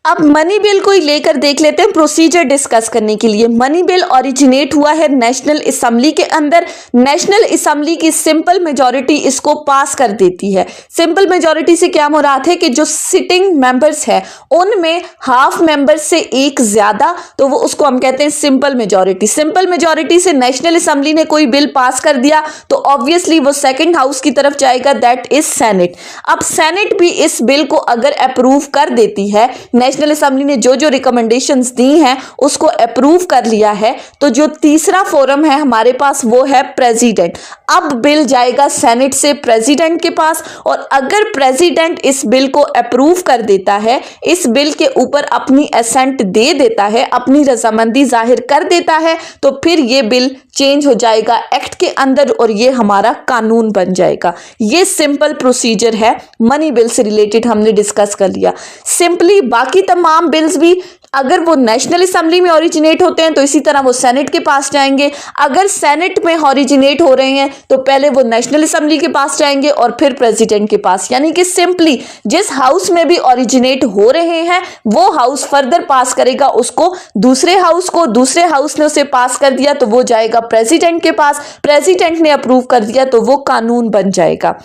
अब मनी बिल को ही लेकर देख लेते हैं प्रोसीजर डिस्कस करने के लिए। मनी बिल ओरिजिनेट हुआ है नेशनल असेंबली के अंदर। नेशनल असेंबली की सिंपल मेजॉरिटी इसको पास कर देती है। सिंपल मेजॉरिटी से क्या मुराद है कि जो सिटिंग मेंबर्स है उनमें हाफ मेंबर्स से एक ज्यादा, तो वो उसको हम कहते हैं सिंपल मेजॉरिटी। सिंपल मेजॉरिटी से नेशनल असेंबली ने कोई बिल पास कर दिया तो ऑब्वियसली वो सेकेंड हाउस की तरफ जाएगा, दैट इज सेनेट। अब सेनेट भी इस बिल को अगर अप्रूव कर देती है, नेशनल असेंबली ने जो जो रिकमेंडेशंस दी हैं उसको अप्रूव कर लिया है, तो जो तीसरा फोरम है हमारे पास वो है प्रेसिडेंट। अब बिल जाएगा सेनेट से प्रेसिडेंट के पास, और अगर प्रेसिडेंट इस बिल को अप्रूव कर देता है, इस बिल के ऊपर अपनी असेंट दे देता है, अपनी रजामंदी जाहिर कर देता है, तो फिर ये बिल चेंज हो जाएगा एक्ट के अंदर और ये हमारा कानून बन जाएगा। ये सिंपल प्रोसीजर है, मनी बिल से रिलेटेड हमने डिस्कस कर लिया। सिंपली बाकी तमाम बिल्स भी अगर वो नेशनल असेंबली में ओरिजिनेट होते हैं तो इसी तरह वो सेनेट के पास जाएंगे। अगर सेनेट में ओरिजिनेट हो रहे हैं तो पहले वो नेशनल असेंबली के पास जाएंगे और फिर प्रेसिडेंट के पास। यानी कि सिंपली जिस हाउस में भी ओरिजिनेट हो रहे हैं वो हाउस फर्दर पास करेगा उसको दूसरे हाउस को, दूसरे हाउस ने उसे पास कर दिया तो वो जाएगा प्रेसिडेंट के पास, प्रेसिडेंट ने अप्रूव कर दिया तो वो कानून बन जाएगा।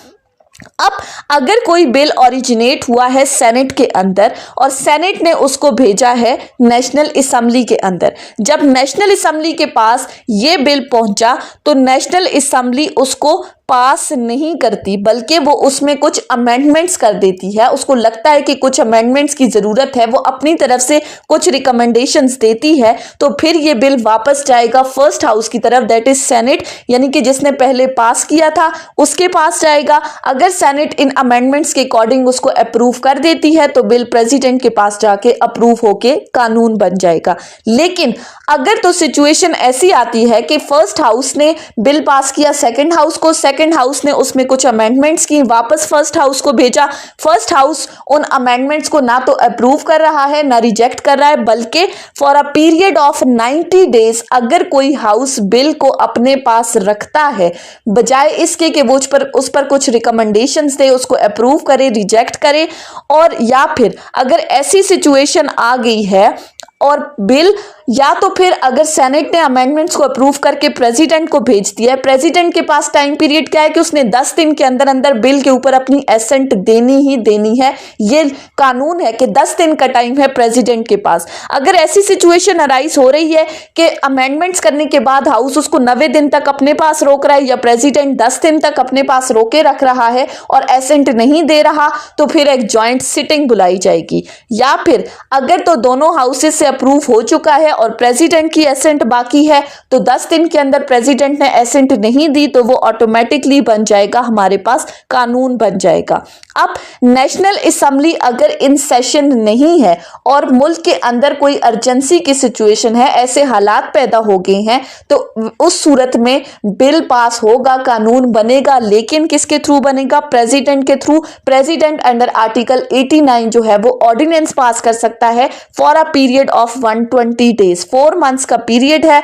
अब अगर कोई बिल ओरिजिनेट हुआ है सेनेट के अंदर और सेनेट ने उसको भेजा है नेशनल असेंबली के अंदर, जब नेशनल असेंबली के पास ये बिल पहुंचा तो नेशनल असेंबली उसको पास नहीं करती बल्कि वो उसमें कुछ अमेंडमेंट्स कर देती है। उसको लगता है कि कुछ अमेंडमेंट्स की ज़रूरत है, वो अपनी तरफ से कुछ रिकमेंडेशंस देती है, तो फिर ये बिल वापस जाएगा फर्स्ट हाउस की तरफ, दैट इज सेनेट, यानी कि जिसने पहले पास किया था उसके पास जाएगा। अगर सेनेट इन अमेंडमेंट्स के अकॉर्डिंग उसको अप्रूव कर देती है तो बिल प्रेसिडेंट के पास जाके अप्रूव होके कानून बन जाएगा। लेकिन अगर तो सिचुएशन ऐसी आती है कि फर्स्ट हाउस ने बिल पास किया सेकेंड हाउस को, सेकेंड हाउस ने उसमें कुछ अमेंडमेंट्स की, वापस फर्स्ट हाउस को भेजा, फर्स्ट हाउस उन अमेंडमेंट्स को ना तो अप्रूव कर रहा है ना रिजेक्ट कर रहा है, बल्कि for a period of 90 days अगर कोई हाउस बिल को अपने पास रखता है बजाय इसके कि वो उस पर कुछ रिकमेंडेशंस दे, उसको अप्रूव करे, रिजेक्ट करे, और या फिर अगर ऐसी सिचुएशन आ गई है और बिल या तो फिर अगर सेनेट ने अमेंडमेंट्स को अप्रूव करके प्रेसिडेंट को भेज दिया है, प्रेसिडेंट के पास टाइम पीरियड क्या है कि उसने 10 दिन के अंदर अंदर बिल के ऊपर अपनी एसेंट देनी ही देनी है। ये कानून है कि 10 दिन का टाइम है प्रेसिडेंट के पास। अगर ऐसी सिचुएशन अराइज हो रही है कि अमेंडमेंट्स करने के बाद हाउस उसको 90 दिन तक अपने पास रोक रहा है या प्रेसिडेंट 10 दिन तक अपने पास रोके रख रहा है और एसेंट नहीं दे रहा, तो फिर एक जॉइंट सिटिंग बुलाई जाएगी। या फिर अगर तो दोनों हाउसेस से अप्रूव हो चुका है और प्रेसिडेंट की एसेंट बाकी है तो 10 दिन के अंदर प्रेसिडेंट ने एसेंट नहीं दी तो वो ऑटोमेटिकली बन जाएगा, हमारे पास कानून बन जाएगा। अब नेशनल असेंबली अगर इन सेशन नहीं है और मुल्क के अंदर कोई अर्जेंसी की सिचुएशन है, ऐसे हालात पैदा हो गए हैं, तो उस सूरत में बिल पास होगा, कानून बनेगा, लेकिन किसके थ्रू बनेगा? प्रेसिडेंट के थ्रू। प्रेसिडेंट अंडर आर्टिकल 89 जो है वो ऑर्डिनेंस पास कर सकता है for a period of 120 days. 4 months का पीरियड है,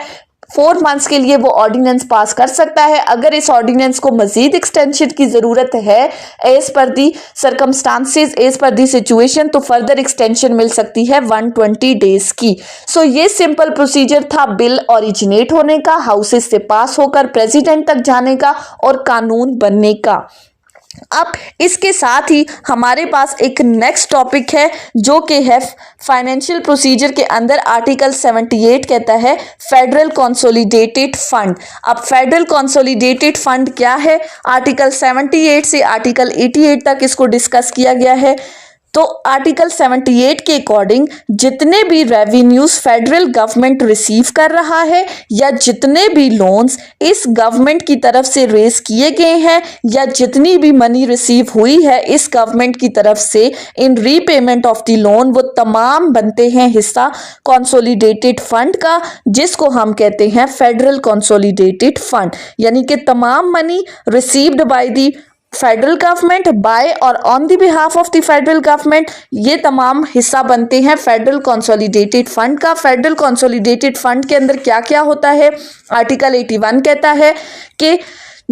4 मंथ्स के लिए वो ऑर्डिनेंस पास कर सकता है। अगर इस ऑर्डिनेंस को मजीद एक्सटेंशन की ज़रूरत है as per the circumstances, as per the situation, तो फर्दर एक्सटेंशन मिल सकती है 120 डेज की। सो ये सिंपल प्रोसीजर था बिल ओरिजिनेट होने का, हाउसेस से पास होकर प्रेसिडेंट तक जाने का और कानून बनने का। अब इसके साथ ही हमारे पास एक नेक्स्ट टॉपिक है जो कि है फाइनेंशियल प्रोसीजर के अंदर आर्टिकल 78 कहता है फेडरल कंसोलिडेटेड फंड। अब फेडरल कंसोलिडेटेड फंड क्या है, आर्टिकल 78 से आर्टिकल 88 तक इसको डिस्कस किया गया है। तो आर्टिकल 78 के अकॉर्डिंग जितने भी रेवेन्यूज फेडरल गवर्नमेंट रिसीव कर रहा है या जितने भी लोन्स इस गवर्नमेंट की तरफ से रेज किए गए हैं या जितनी भी मनी रिसीव हुई है इस गवर्नमेंट की तरफ से इन रीपेमेंट ऑफ द लोन, वो तमाम बनते हैं हिस्सा कंसोलिडेटेड फंड का, जिसको हम कहते हैं फेडरल कंसोलिडेटेड फंड। यानी कि तमाम money received by the federal government by और on the behalf of the federal government, ये तमाम हिस्सा बनते हैं फेडरल कंसोलिडेटेड फंड का। फेडरल कंसोलिडेटेड फंड के अंदर क्या क्या होता है, आर्टिकल 81 कहता है कि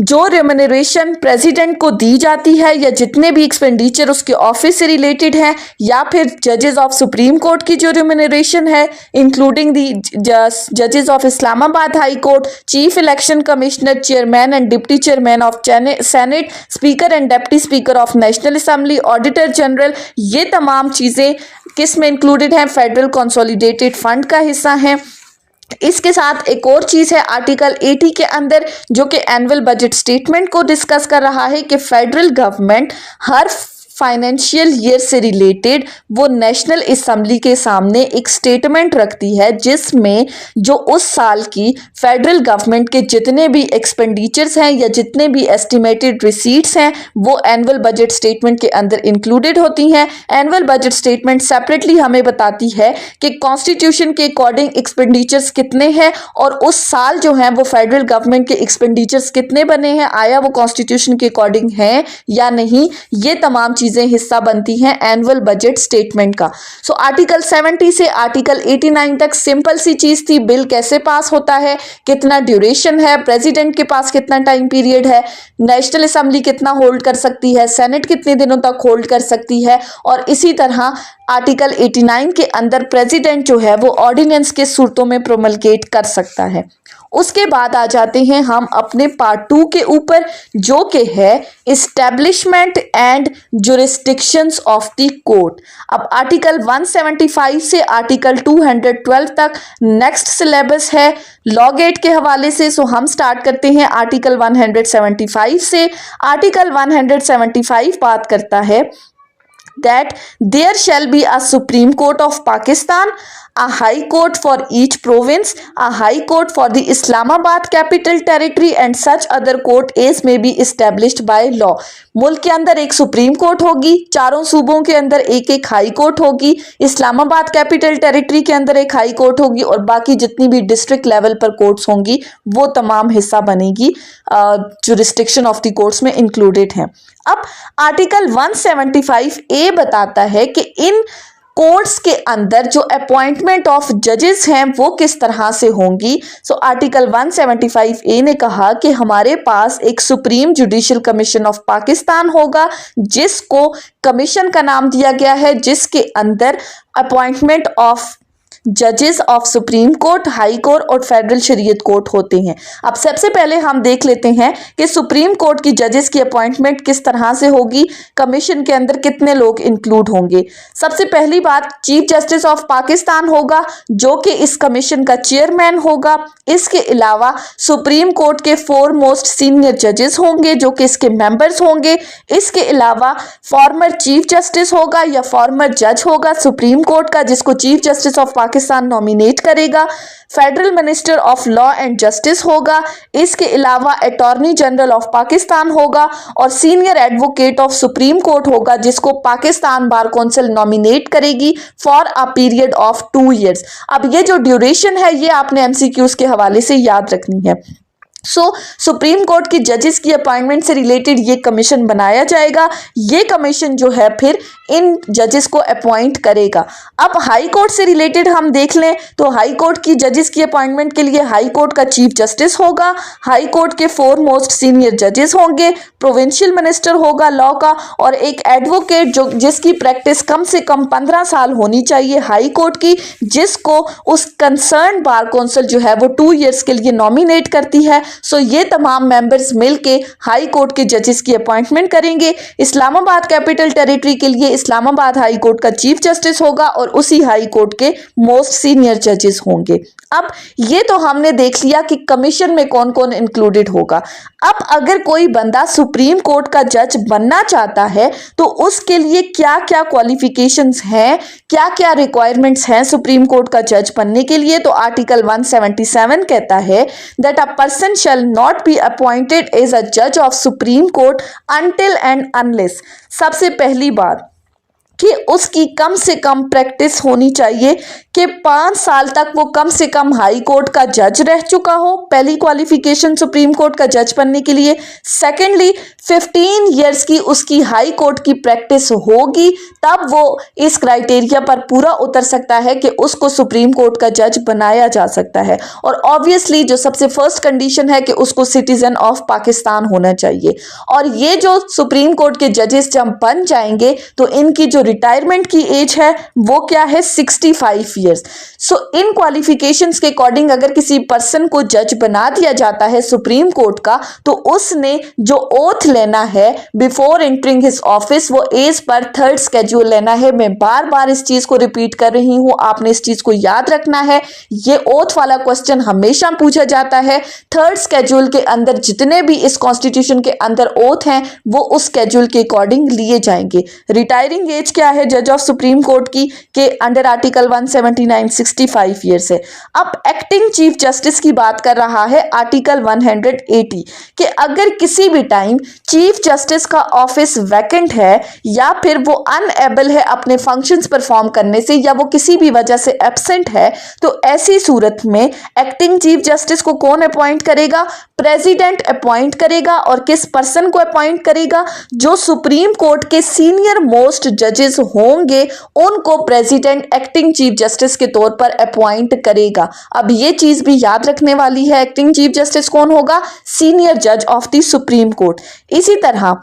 जो रेम्यूनरेशन प्रेसिडेंट को दी जाती है या जितने भी एक्सपेंडिचर उसके ऑफिस से रिलेटेड हैं या फिर जजेस ऑफ सुप्रीम कोर्ट की जो रेम्यूनरेशन है इंक्लूडिंग दी जजेस of Islamabad high court, chief election commissioner, chairman and deputy chairman of senate, speaker and deputy speaker of national assembly, auditor general, ये तमाम चीज़ें किस में इंक्लूडेड हैं, फेडरल कंसोलिडेटेड फंड का हिस्सा हैं। इसके साथ एक और चीज़ है आर्टिकल 80 के अंदर जो कि एनुअल बजट स्टेटमेंट को डिस्कस कर रहा है कि फेडरल गवर्नमेंट हर फाइनेंशियल ईयर से रिलेटेड वो नेशनल असेंबली के सामने एक स्टेटमेंट रखती है जिसमें जो उस साल की फेडरल गवर्नमेंट के जितने भी एक्सपेंडिचर्स हैं या जितने भी एस्टिमेटेड रिसीट्स हैं वो एनुअल बजट स्टेटमेंट के अंदर इंक्लूडेड होती हैं। एनुअल बजट स्टेटमेंट सेपरेटली हमें बताती है कि कॉन्स्टिट्यूशन के अकॉर्डिंग एक्सपेंडिचर्स कितने हैं और उस साल जो हैं वो फेडरल गवर्नमेंट के एक्सपेंडिचर्स कितने बने हैं, आया वो कॉन्स्टिट्यूशन के अकॉर्डिंग हैं या नहीं, ये तमाम चीजें हिस्सा बनती हैं एनुअल बजट स्टेटमेंट का। सो आर्टिकल 70 से आर्टिकल 89 तक सिंपल सी चीज थी, बिल कैसे पास होता है, कितना ड्यूरेशन है, प्रेसिडेंट के पास कितना टाइम पीरियड है, नेशनल असेंबली कितना होल्ड कर सकती है, सेनेट कितने दिनों तक होल्ड कर सकती है, और इसी तरह आर्टिकल 89 के अंदर प्रेसिडेंट जो है वो ऑर्डिनेंस के सूरतों में प्रोमलगेट कर सकता है। उसके बाद आ जाते हैं हम अपने पार्ट 2 के ऊपर जो कि है establishment and jurisdictions of the court. अब आर्टिकल 175 से आर्टिकल 212 तक नेक्स्ट सिलेबस है लॉ गेट के हवाले से। सो हम स्टार्ट करते हैं आर्टिकल 175 से। आर्टिकल 175 बात करता है that there shall be a Supreme Court of Pakistan, a High Court for each province, a High Court for the Islamabad Capital Territory and such other court as may be established by law। मुल्क के अंदर एक supreme court होगी, चारों सूबों के अंदर एक एक हाई कोर्ट होगी, इस्लामाबाद कैपिटल टेरिटरी के अंदर एक हाई कोर्ट होगी और बाकी जितनी भी डिस्ट्रिक्ट लेवल पर कोर्ट्स होंगी वो तमाम हिस्सा बनेगी जुरिस्डिक्शन ऑफ द कोर्ट्स में इंक्लूडेड हैं। अब आर्टिकल 175 ए बताता है कि इन कोर्ट्स के अंदर जो अपॉइंटमेंट ऑफ जजेस हैं वो किस तरह से होंगी। सो आर्टिकल 175 ए ने कहा कि हमारे पास एक supreme judicial commission of Pakistan होगा जिसको कमीशन का नाम दिया गया है, जिसके अंदर अपॉइंटमेंट ऑफ जजेस of supreme court, high court और फेडरल शरीयत कोर्ट होते हैं। अब सबसे पहले हम देख लेते हैं कि सुप्रीम कोर्ट की जजेस की अपॉइंटमेंट किस तरह से होगी, कमीशन के अंदर कितने लोग इंक्लूड होंगे। सबसे पहली बात, चीफ जस्टिस ऑफ पाकिस्तान होगा जो कि इस कमीशन का चेयरमैन होगा। इसके अलावा सुप्रीम कोर्ट के 4 मोस्ट सीनियर जजेस होंगे जो कि इसके मेंबर्स होंगे। इसके अलावा फॉर्मर चीफ जस्टिस होगा या फॉर्मर जज होगा सुप्रीम कोर्ट का जिसको chief justice of Pakistan nominate करेगा। Federal minister of law and justice होगा। इसके अलावा अटॉर्नी जनरल ऑफ पाकिस्तान होगा और senior advocate of supreme court होगा जिसको पाकिस्तान बार काउंसिल नॉमिनेट करेगी for a period of 2 years। अब ये जो ड्यूरेशन है ये आपने एमसीक्यूज के हवाले से याद रखनी है। सुप्रीम कोर्ट के जजेस की अपॉइंटमेंट से रिलेटेड ये कमीशन बनाया जाएगा। ये कमीशन जो है फिर इन जजेस को अपॉइंट करेगा। अब हाई कोर्ट से रिलेटेड हम देख लें तो हाई कोर्ट की जजेस की अपॉइंटमेंट के लिए हाई कोर्ट का चीफ जस्टिस होगा, हाई कोर्ट के 4 मोस्ट सीनियर जजेस होंगे, प्रोविंशियल मिनिस्टर होगा लॉ का, और एक एडवोकेट जो जिसकी प्रैक्टिस कम से कम 15 साल होनी चाहिए हाई कोर्ट की, जिसको उस कंसर्न बार काउंसिल जो है वो 2 ईयर्स के लिए नॉमिनेट करती है। सो ये तमाम मेंबर्स मिलके हाई कोर्ट के जजेस की अपॉइंटमेंट करेंगे। इस्लामाबाद कैपिटल टेरिटरी के लिए इस्लामाबाद हाई कोर्ट का चीफ जस्टिस होगा और उसी हाई कोर्ट के मोस्ट सीनियर जजेस होंगे। अब ये तो हमने देख लिया कि कमीशन में कौन कौन इंक्लूडेड होगा। अब अगर कोई बंदा सुप्रीम कोर्ट का जज बनना चाहता है तो उसके लिए क्या क्या क्वालिफिकेशंस हैं, क्या क्या रिक्वायरमेंट्स हैं सुप्रीम कोर्ट का जज बनने के लिए। तो आर्टिकल 177 कहता है that a person shall not be appointed as a जज of supreme court until and unless, सबसे पहली बात कि उसकी कम से कम प्रैक्टिस होनी चाहिए कि 5 साल तक वो कम से कम हाई कोर्ट का जज रह चुका हो, पहली क्वालिफिकेशन सुप्रीम कोर्ट का जज बनने के लिए। सेकेंडली 15 ईयर्स की उसकी हाई कोर्ट की प्रैक्टिस होगी, तब वो इस क्राइटेरिया पर पूरा उतर सकता है कि उसको सुप्रीम कोर्ट का जज बनाया जा सकता है। और ऑब्वियसली जो सबसे फर्स्ट कंडीशन है कि उसको सिटीजन ऑफ पाकिस्तान होना चाहिए। और ये जो सुप्रीम कोर्ट के जजेस जब बन जाएंगे तो इनकी जो रिटायरमेंट की एज है वो क्या है, 65 ईयर्स। सो इन क्वालिफिकेशंस के अकॉर्डिंग अगर किसी पर्सन को जज बना दिया जाता है सुप्रीम कोर्ट का, तो उसने जो ओथ लेना है बिफोर एंटरिंग हिज ऑफिस वो एज पर 3rd स्केड्यूल लेना है। मैं बार बार इस चीज को रिपीट कर रही हूं, आपने इस चीज को याद रखना है। ये ओथ वाला क्वेश्चन हमेशा पूछा जाता है। 3rd स्केड्यूल के अंदर जितने भी इस कॉन्स्टिट्यूशन के अंदर ओथ हैं वो उस स्केड्यूल के अकॉर्डिंग लिए जाएंगे। रिटायरिंग एज क्या है जज ऑफ सुप्रीम कोर्ट की के अंडर आर्टिकल 179 65 ईयर्स है। अब एक्टिंग चीफ जस्टिस की बात कर रहा है आर्टिकल 180 कि अगर किसी भी टाइम चीफ जस्टिस का ऑफिस वैकेंट है या फिर वो अनएबल है अपने फंक्शंस परफॉर्म करने से या वो किसी भी वजह से एब्सेंट है, तो ऐसी सूरत में एक्टिंग चीफ जस्टिस को कौन अपॉइंट करेगा, प्रेसिडेंट अपॉइंट करेगा। और किस पर्सन को अपॉइंट करेगा, जो सुप्रीम कोर्ट के सीनियर मोस्ट जजेस होंगे उनको प्रेसिडेंट एक्टिंग चीफ जस्टिस के तौर पर अपॉइंट करेगा। अब ये चीज भी याद रखने वाली है, एक्टिंग चीफ जस्टिस कौन होगा, सीनियर जज ऑफ द सुप्रीम कोर्ट। इसी तरह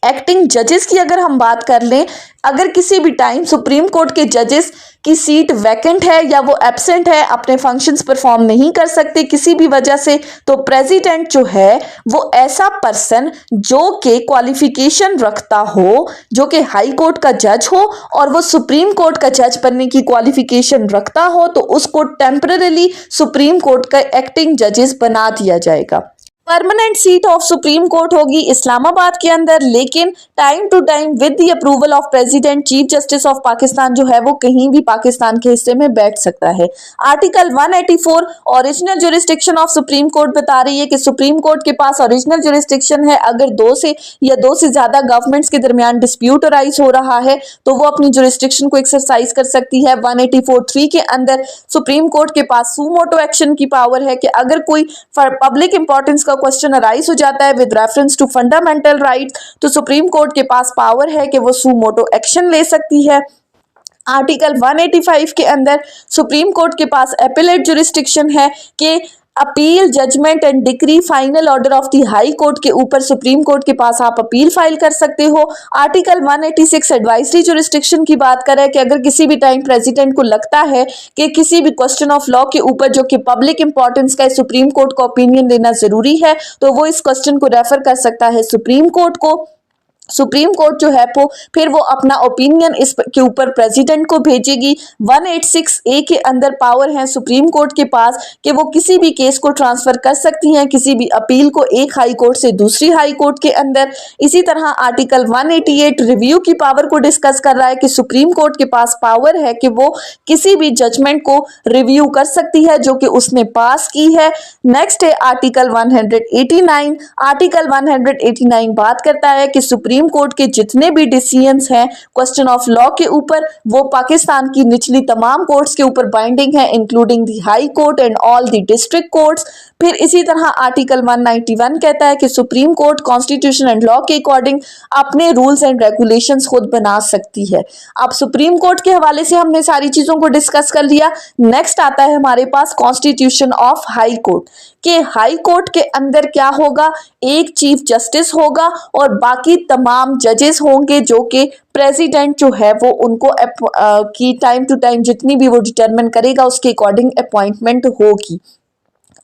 एक्टिंग जजेस की अगर हम बात कर लें, अगर किसी भी टाइम सुप्रीम कोर्ट के जजेस की सीट वैकेंट है या वो एब्सेंट है, अपने फंक्शंस परफॉर्म नहीं कर सकते किसी भी वजह से, तो प्रेसिडेंट जो है वो ऐसा पर्सन जो कि क्वालिफिकेशन रखता हो, जो कि हाई कोर्ट का जज हो और वो सुप्रीम कोर्ट का जज बनने की क्वालिफिकेशन रखता हो, तो उसको टेम्पररी सुप्रीम कोर्ट का एक्टिंग जजेस बना दिया जाएगा। Permanent seat of supreme court होगी इस्लामाबाद के अंदर, लेकिन time to time with the approval of president chief justice of Pakistan जो है वो कहीं भी पाकिस्तान के हिस्से में बैठ सकता है। Article 184 original jurisdiction of supreme court बता रही है कि सुप्रीम कोर्ट के पास ओरिजिनल जुरिस्डिक्शन है अगर 2 से ज्यादा गवर्नमेंट्स के दरमियान डिस्प्यूट अराइज हो रहा है तो वो अपनी जुरिस्डिक्शन को एक्सरसाइज कर सकती है। 184(3) के अंदर सुप्रीम कोर्ट के पास सुमोटो एक्शन की पावर है कि अगर कोई पब्लिक इंपॉर्टेंस का क्वेश्चन अराइज हो जाता है with reference to fundamental rights, तो सुप्रीम कोर्ट के पास पावर है कि वो सुमोटो एक्शन ले सकती है। आर्टिकल 185 के अंदर सुप्रीम कोर्ट के पास एपेलेट जुरिस्डिक्शन है कि appeal judgment and decree final order of the high court के ऊपर सुप्रीम कोर्ट के पास आप अपील फाइल कर सकते हो। आर्टिकल 186 एडवाइजरी जुरिस्डिक्शन की बात करें कि अगर किसी भी टाइम प्रेसिडेंट को लगता है कि किसी भी क्वेश्चन ऑफ लॉ के ऊपर जो कि पब्लिक इंपॉर्टेंस का है सुप्रीम कोर्ट को ओपिनियन लेना जरूरी है, तो वो इस क्वेश्चन को रेफर कर सकता है सुप्रीम कोर्ट को। सुप्रीम कोर्ट जो है वो फिर वो अपना ओपिनियन इस के ऊपर प्रेसिडेंट को भेजेगी। 186A के अंदर पावर है सुप्रीम कोर्ट के पास कि वो किसी भी केस को ट्रांसफर कर सकती हैं, किसी भी अपील को एक हाई कोर्ट से दूसरी हाई कोर्ट के अंदर। इसी तरह आर्टिकल 188 रिव्यू की पावर को डिस्कस कर रहा है कि सुप्रीम कोर्ट के पास पावर है कि वो किसी भी जजमेंट को रिव्यू कर सकती है जो कि उसने पास की है। नेक्स्ट है आर्टिकल 189। आर्टिकल 189 बात करता है कि सुप्रीम सुप्रीम कोर्ट के जितने भी डिसीजंस हैं क्वेश्चन ऑफ लॉ के ऊपर वो पाकिस्तान की निचली तमाम कोर्ट्स के ऊपर बाइंडिंग है, including the high court and all the district courts. फिर इसी तरह आर्टिकल 191 कहता है कि supreme court constitution and law के अकॉर्डिंग अपने रूल्स एंड रेगुलेशंस खुद बना सकती है। अब सुप्रीम कोर्ट के हवाले से हमने सारी चीजों को डिस्कस कर लिया। नेक्स्ट आता है हमारे पास कॉन्स्टिट्यूशन ऑफ हाई कोर्ट कि हाई कोर्ट के अंदर क्या होगा, एक चीफ जस्टिस होगा और बाकी तमाम जजेस होंगे जो कि प्रेसिडेंट जो है वो उनको की टाइम टू टाइम जितनी भी वो डिटरमिन करेगा उसके अकॉर्डिंग अपॉइंटमेंट होगी।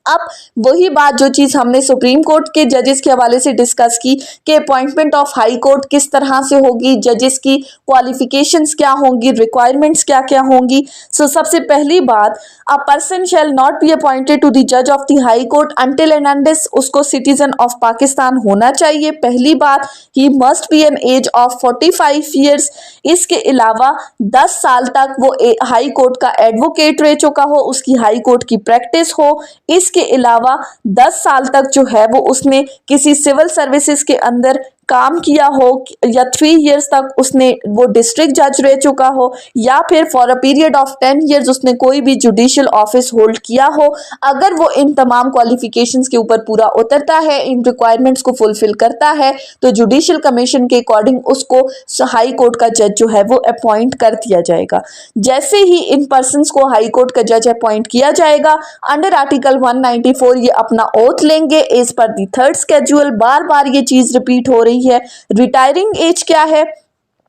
अब वही बात जो चीज हमने सुप्रीम कोर्ट के जजेस के हवाले से डिस्कस की कि अपॉइंटमेंट ऑफ हाई कोर्ट किस तरह से होगी, जजेस की क्वालिफिकेशंस क्या होंगी, रिक्वायरमेंट्स क्या क्या होंगी। सबसे पहली बात, a person shall not be appointed to the जज of the high court until and unless उसको सिटीजन ऑफ पाकिस्तान होना चाहिए। पहली बात, he must be an age of 45 years. इसके अलावा 10 साल तक वो हाई कोर्ट का एडवोकेट रह चुका हो, उसकी हाई कोर्ट की प्रैक्टिस हो। इसके अलावा 10 साल तक जो है वो उसने किसी सिविल सर्विसेज के अंदर काम किया हो या 3 इयर्स तक उसने वो डिस्ट्रिक्ट जज रह चुका हो या फिर for a period of 10 years उसने कोई भी जुडिशियल ऑफिस होल्ड किया हो। अगर वो इन तमाम क्वालिफिकेशंस के ऊपर पूरा उतरता है, इन रिक्वायरमेंट्स को फुलफिल करता है, तो जुडिशियल कमीशन के अकॉर्डिंग उसको हाई कोर्ट का जज जो है वो अपॉइंट कर दिया जाएगा। जैसे ही इन पर्सन को हाई कोर्ट का जज अपॉइंट किया जाएगा, अंडर आर्टिकल 194 ये अपना ओथ लेंगे एज पर दी थर्ड स्केड्यूल। बार बार ये चीज रिपीट हो रही है। रिटायरिंग एज क्या है,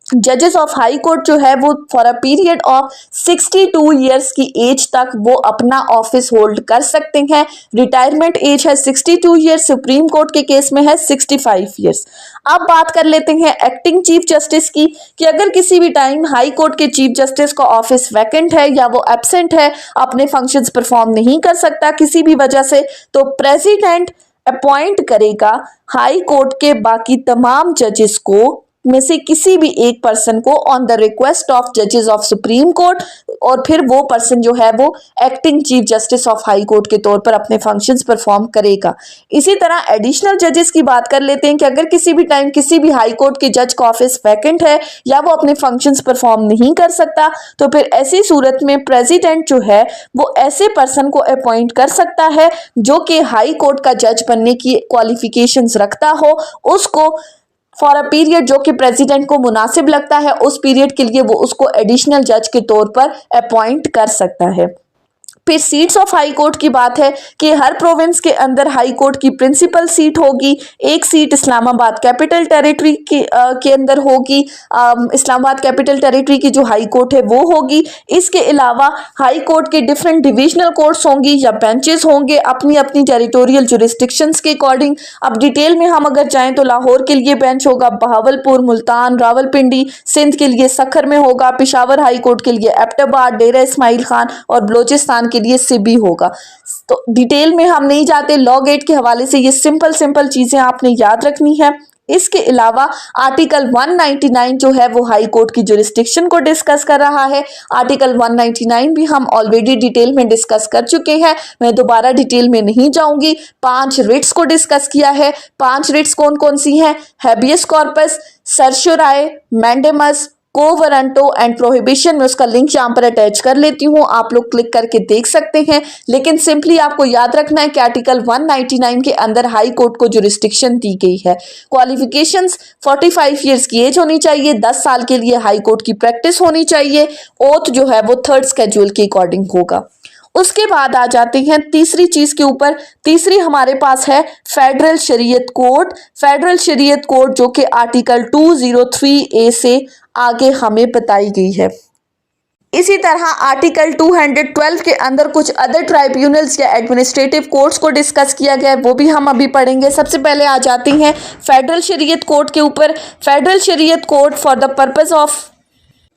जजेस ऑफ हाई कोर्ट जो है वो for a period of 62 years की एज तक वो अपना ऑफिस होल्ड कर सकते हैं। रिटायरमेंट एज है 62 इयर्स, सुप्रीम कोर्ट के केस में है 65 इयर्स। अब बात कर लेते हैं एक्टिंग चीफ जस्टिस की कि अगर किसी भी टाइम हाई कोर्ट के चीफ जस्टिस का ऑफिस वैकेंट है या वो एब्सेंट है, अपने फंक्शंस परफॉर्म नहीं कर सकता किसी भी वजह से, तो प्रेसिडेंट अपॉइंट करेगा हाई कोर्ट के बाकी तमाम जजेस को में से किसी भी एक पर्सन को ऑन द रिक्वेस्ट ऑफ जजेस ऑफ सुप्रीम कोर्ट, और फिर वो पर्सन जो है वो acting chief justice of high court के तौर पर अपने फंक्शंस परफॉर्म करेगा। इसी तरह एडिशनल जजेस की बात कर लेते हैं कि अगर किसी भी टाइम किसी भी हाई कोर्ट के जज का ऑफिस वैकेंट है या वो अपने फंक्शंस परफॉर्म नहीं कर सकता, तो फिर ऐसी सूरत में प्रेसिडेंट जो है वो ऐसे पर्सन को अपॉइंट कर सकता है जो कि हाई कोर्ट का जज बनने की क्वालिफिकेशंस रखता हो। उसको फॉर अ पीरियड जो कि प्रेसिडेंट को मुनासिब लगता है उस पीरियड के लिए वो उसको एडिशनल जज के तौर पर अपॉइंट कर सकता है। फिर सीट्स ऑफ हाई कोर्ट की बात है कि हर प्रोविंस के अंदर हाई कोर्ट की प्रिंसिपल सीट होगी। एक सीट इस्लामाबाद कैपिटल टेरिटरी के अंदर होगी। इस्लामाबाद कैपिटल टेरिटरी की जो हाई कोर्ट है वो होगी। इसके अलावा हाई कोर्ट के डिफरेंट डिविजनल कोर्ट्स होंगी या बेंचेस होंगे अपनी अपनी टेरिटोरियल जुरिस्डिक्शंस के अकॉर्डिंग। अब डिटेल में हम अगर जाएं तो लाहौर के लिए बेंच होगा, बहावलपुर, मुल्तान, रावलपिंडी, सिंध के लिए सखर में होगा, पिशावर हाई कोर्ट के लिए एबटाबाद, डेरा इस्माइल खान और बलोचिस्तान के लिए सिबी होगा। तो डिटेल में हम नहीं जाते, लॉ गेट के हवाले से ये सिंपल चीजें आपने याद रखनी है। इसके अलावा आर्टिकल 199 जो है वो हाई कोर्ट की जुरिस्डिक्शन को डिस्कस कर रहा है। आर्टिकल 199 भी हम ऑलरेडी डिटेल में डिस्कस कर चुके हैं, मैं दोबारा डिटेल में नहीं जाऊंगी। 5 रिट्स को डिस्कस किया है। 5 रिट्स कौन कौन सी हैं? Habeas corpus, certiorari, mandamus, quo warranto and prohibition. में उसका लिंक यहाँ पर अटैच कर लेती हूँ, आप लोग क्लिक करके देख सकते हैं। लेकिन सिंपली आपको याद रखना है कि आर्टिकल 199 के अंदर हाई कोर्ट को जुरिस्डिक्शन दी गई है। क्वालिफिकेशंस 45 इयर्स की एज होनी चाहिए, 10 साल के लिए हाई कोर्ट की प्रैक्टिस होनी चाहिए। ओथ जो है वो थर्ड स्केड्यूल के अकॉर्डिंग होगा। उसके बाद आ जाते हैं तीसरी चीज के ऊपर। तीसरी हमारे पास है federal Shariat code. Federal Shariat code जो कि आर्टिकल 203A से आगे हमें बताई गई है। इसी तरह आर्टिकल 212 के अंदर कुछ अदर ट्राइब्यूनल्स या एडमिनिस्ट्रेटिव कोर्ट्स को डिस्कस किया गया है, वो भी हम अभी पढ़ेंगे। सबसे पहले आ जाते हैं फेडरल शरीयत कोड के ऊपर। Federal Shariat court for the purpose of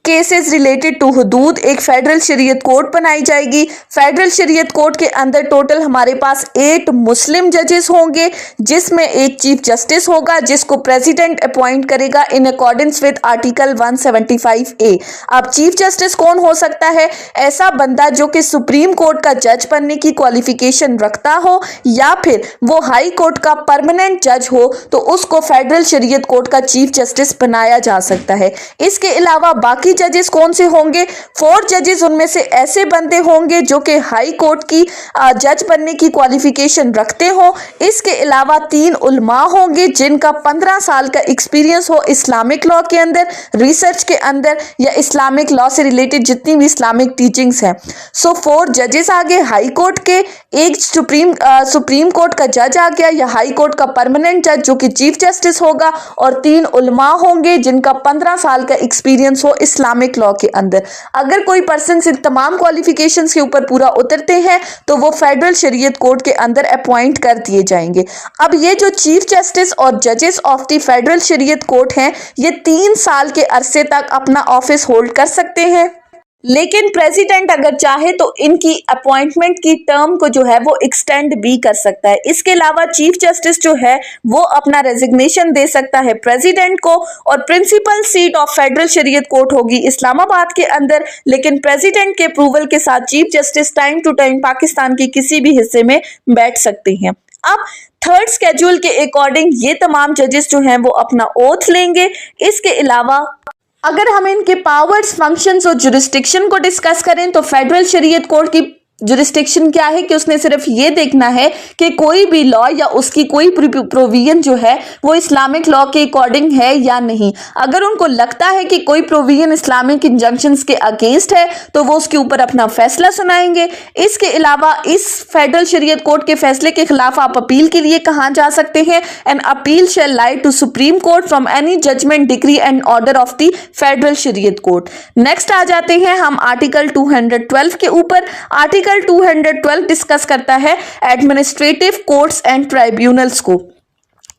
cases related to हुदूद एक फेडरल शरीयत कोर्ट बनाई जाएगी। फेडरल शरीयत कोर्ट के अंदर टोटल हमारे पास 8 मुस्लिम जजेस होंगे, जिसमें एक चीफ जस्टिस होगा जिसको प्रेसिडेंट अपॉइंट करेगा इन अकॉर्डेंस विद आर्टिकल 175A। अब चीफ जस्टिस कौन हो सकता है? ऐसा बंदा जो कि सुप्रीम कोर्ट का जज बनने की क्वालिफिकेशन रखता हो या फिर वो हाई कोर्ट का परमानेंट जज हो, तो उसको फेडरल शरीयत कोर्ट का चीफ जस्टिस बनाया जा सकता है। इसके अलावा बाकी जजेस कौन से होंगे? 4 जजेस उनमें से ऐसे बंदे होंगे जो कि हाई कोर्ट की जज बनने की क्वालिफिकेशन रखते हो। इसके अलावा 3 उलमा होंगे जिनका 15 साल का एक्सपीरियंस हो इस्लामिक लॉ के अंदर, रिसर्च के अंदर या इस्लामिक लॉ से रिलेटेड जितनी भी इस्लामिक टीचिंग्स हैं। सो 4 जजेस आ गए हाई कोर्ट के, एक सुप्रीम कोर्ट का जज आ गया या हाई कोर्ट का परमानेंट जज जो कि चीफ जस्टिस होगा, और 3 उलमा होंगे जिनका 15 साल का एक्सपीरियंस हो इस्लामिक लॉ के अंदर। अगर कोई पर्सन इन तमाम क्वालिफिकेशंस के ऊपर पूरा उतरते हैं तो वो फेडरल शरीयत कोर्ट के अंदर अपॉइंट कर दिए जाएंगे। अब ये जो चीफ जस्टिस और जजेस of the federal Shariat court हैं, ये 3 साल के अरसे तक अपना ऑफिस होल्ड कर सकते हैं, लेकिन प्रेसिडेंट अगर चाहे तो इनकी अपॉइंटमेंट की टर्म को जो है वो एक्सटेंड भी कर सकता है। इसके अलावा चीफ जस्टिस जो है वो अपना रेजिग्नेशन दे सकता है प्रेसिडेंट को, और principal seat of federal Shariat court होगी इस्लामाबाद के अंदर, लेकिन प्रेसिडेंट के अप्रूवल के साथ chief justice time to time Pakistan के किसी भी हिस्से में बैठ सकते हैं। अब 3rd शेड्यूल के अकॉर्डिंग ये तमाम जजेस जो हैं वो अपना ओथ लेंगे। इसके अलावा अगर हम इनके पावर्स, फंक्शंस और जुरिस्डिक्शन को डिस्कस करें तो फेडरल शरीयत कोर्ट की जुरिस्डिक्शन क्या है कि उसने सिर्फ ये देखना है कि कोई भी लॉ या उसकी कोई प्रोविजन जो है वो इस्लामिक लॉ के अकॉर्डिंग है या नहीं। अगर उनको लगता है कि कोई प्रोविजन इस्लामिक इंजंक्शंस के अगेंस्ट है तो वो उसके ऊपर अपना फैसला सुनाएंगे। इसके अलावा इस फेडरल शरीयत कोर्ट के फैसले के खिलाफ आप अपील के लिए कहाँ जा सकते हैं? An appeal shall lie to supreme court from any judgment, decree and order of the federal Shariat court. Next आ जाते हैं हम आर्टिकल 212 के ऊपर। आर्टिकल 212 डिस्कस करता है एडमिनिस्ट्रेटिव कोर्ट्स एंड ट्राइब्यूनल्स को,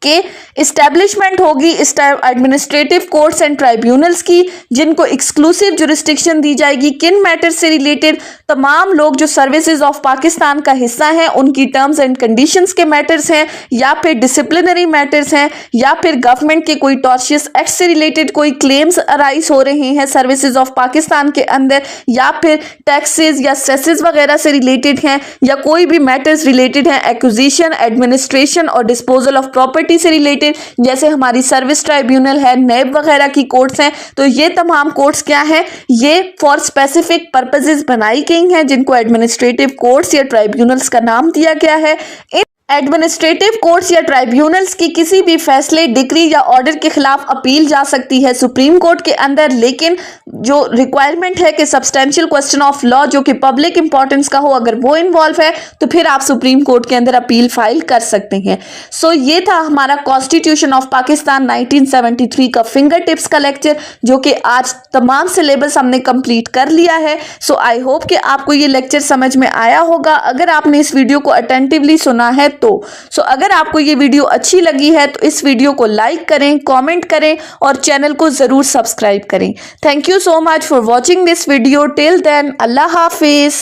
के इस्टेब्लिशमेंट होगी एडमिनिस्ट्रेटिव कोर्ट्स एंड ट्राइब्यूनल्स की, जिनको एक्सक्लूसिव जुरिस्डिक्शन दी जाएगी किन मैटर से रिलेटेड? तमाम लोग जो सर्विसेज ऑफ पाकिस्तान का हिस्सा हैं उनकी टर्म्स एंड कंडीशंस के मैटर्स हैं, या फिर डिसिप्लिनरी मैटर्स हैं, या फिर गवर्नमेंट के कोई टॉर्शियस एक्ट से रिलेटेड कोई क्लेम्स अराइज हो रहे हैं सर्विसेज ऑफ पाकिस्तान के अंदर, या फिर टैक्सेस या सेसेस वगैरह से रिलेटेड हैं, या कोई भी मैटर्स रिलेटेड हैं एक्विजिशन, एडमिनिस्ट्रेशन और डिस्पोजल ऑफ प्रॉपर्टी से रिलेटेड, जैसे हमारी सर्विस ट्राइब्यूनल है, नैब वगैरह की कोर्ट्स हैं। तो ये तमाम कोर्ट्स क्या हैं? ये फॉर स्पेसिफिक पर्पसेस बनाई गई हैं जिनको एडमिनिस्ट्रेटिव कोर्ट्स या ट्राइब्यूनल्स का नाम दिया गया है। एडमिनिस्ट्रेटिव कोर्ट्स या ट्राइब्यूनल्स की किसी भी फैसले, डिक्री या ऑर्डर के खिलाफ अपील जा सकती है सुप्रीम कोर्ट के अंदर, लेकिन जो रिक्वायरमेंट है कि सब्सटेंशियल क्वेश्चन ऑफ लॉ जो कि पब्लिक इंपॉर्टेंस का हो, अगर वो इन्वॉल्व है तो फिर आप सुप्रीम कोर्ट के अंदर अपील फाइल कर सकते हैं। सो ये था हमारा कॉन्स्टिट्यूशन ऑफ पाकिस्तान 1973 का फिंगर टिप्स का लेक्चर, जो कि आज तमाम सिलेबस हमने कंप्लीट कर लिया है। सो आई होप कि आपको ये लेक्चर समझ में आया होगा। अगर आपने इस वीडियो को अटेंटिवली सुना है तो अगर आपको ये वीडियो अच्छी लगी है तो इस वीडियो को लाइक करें, कमेंट करें और चैनल को जरूर सब्सक्राइब करें। Thank you so much for watching this video. Till then, अल्लाह हाफिज।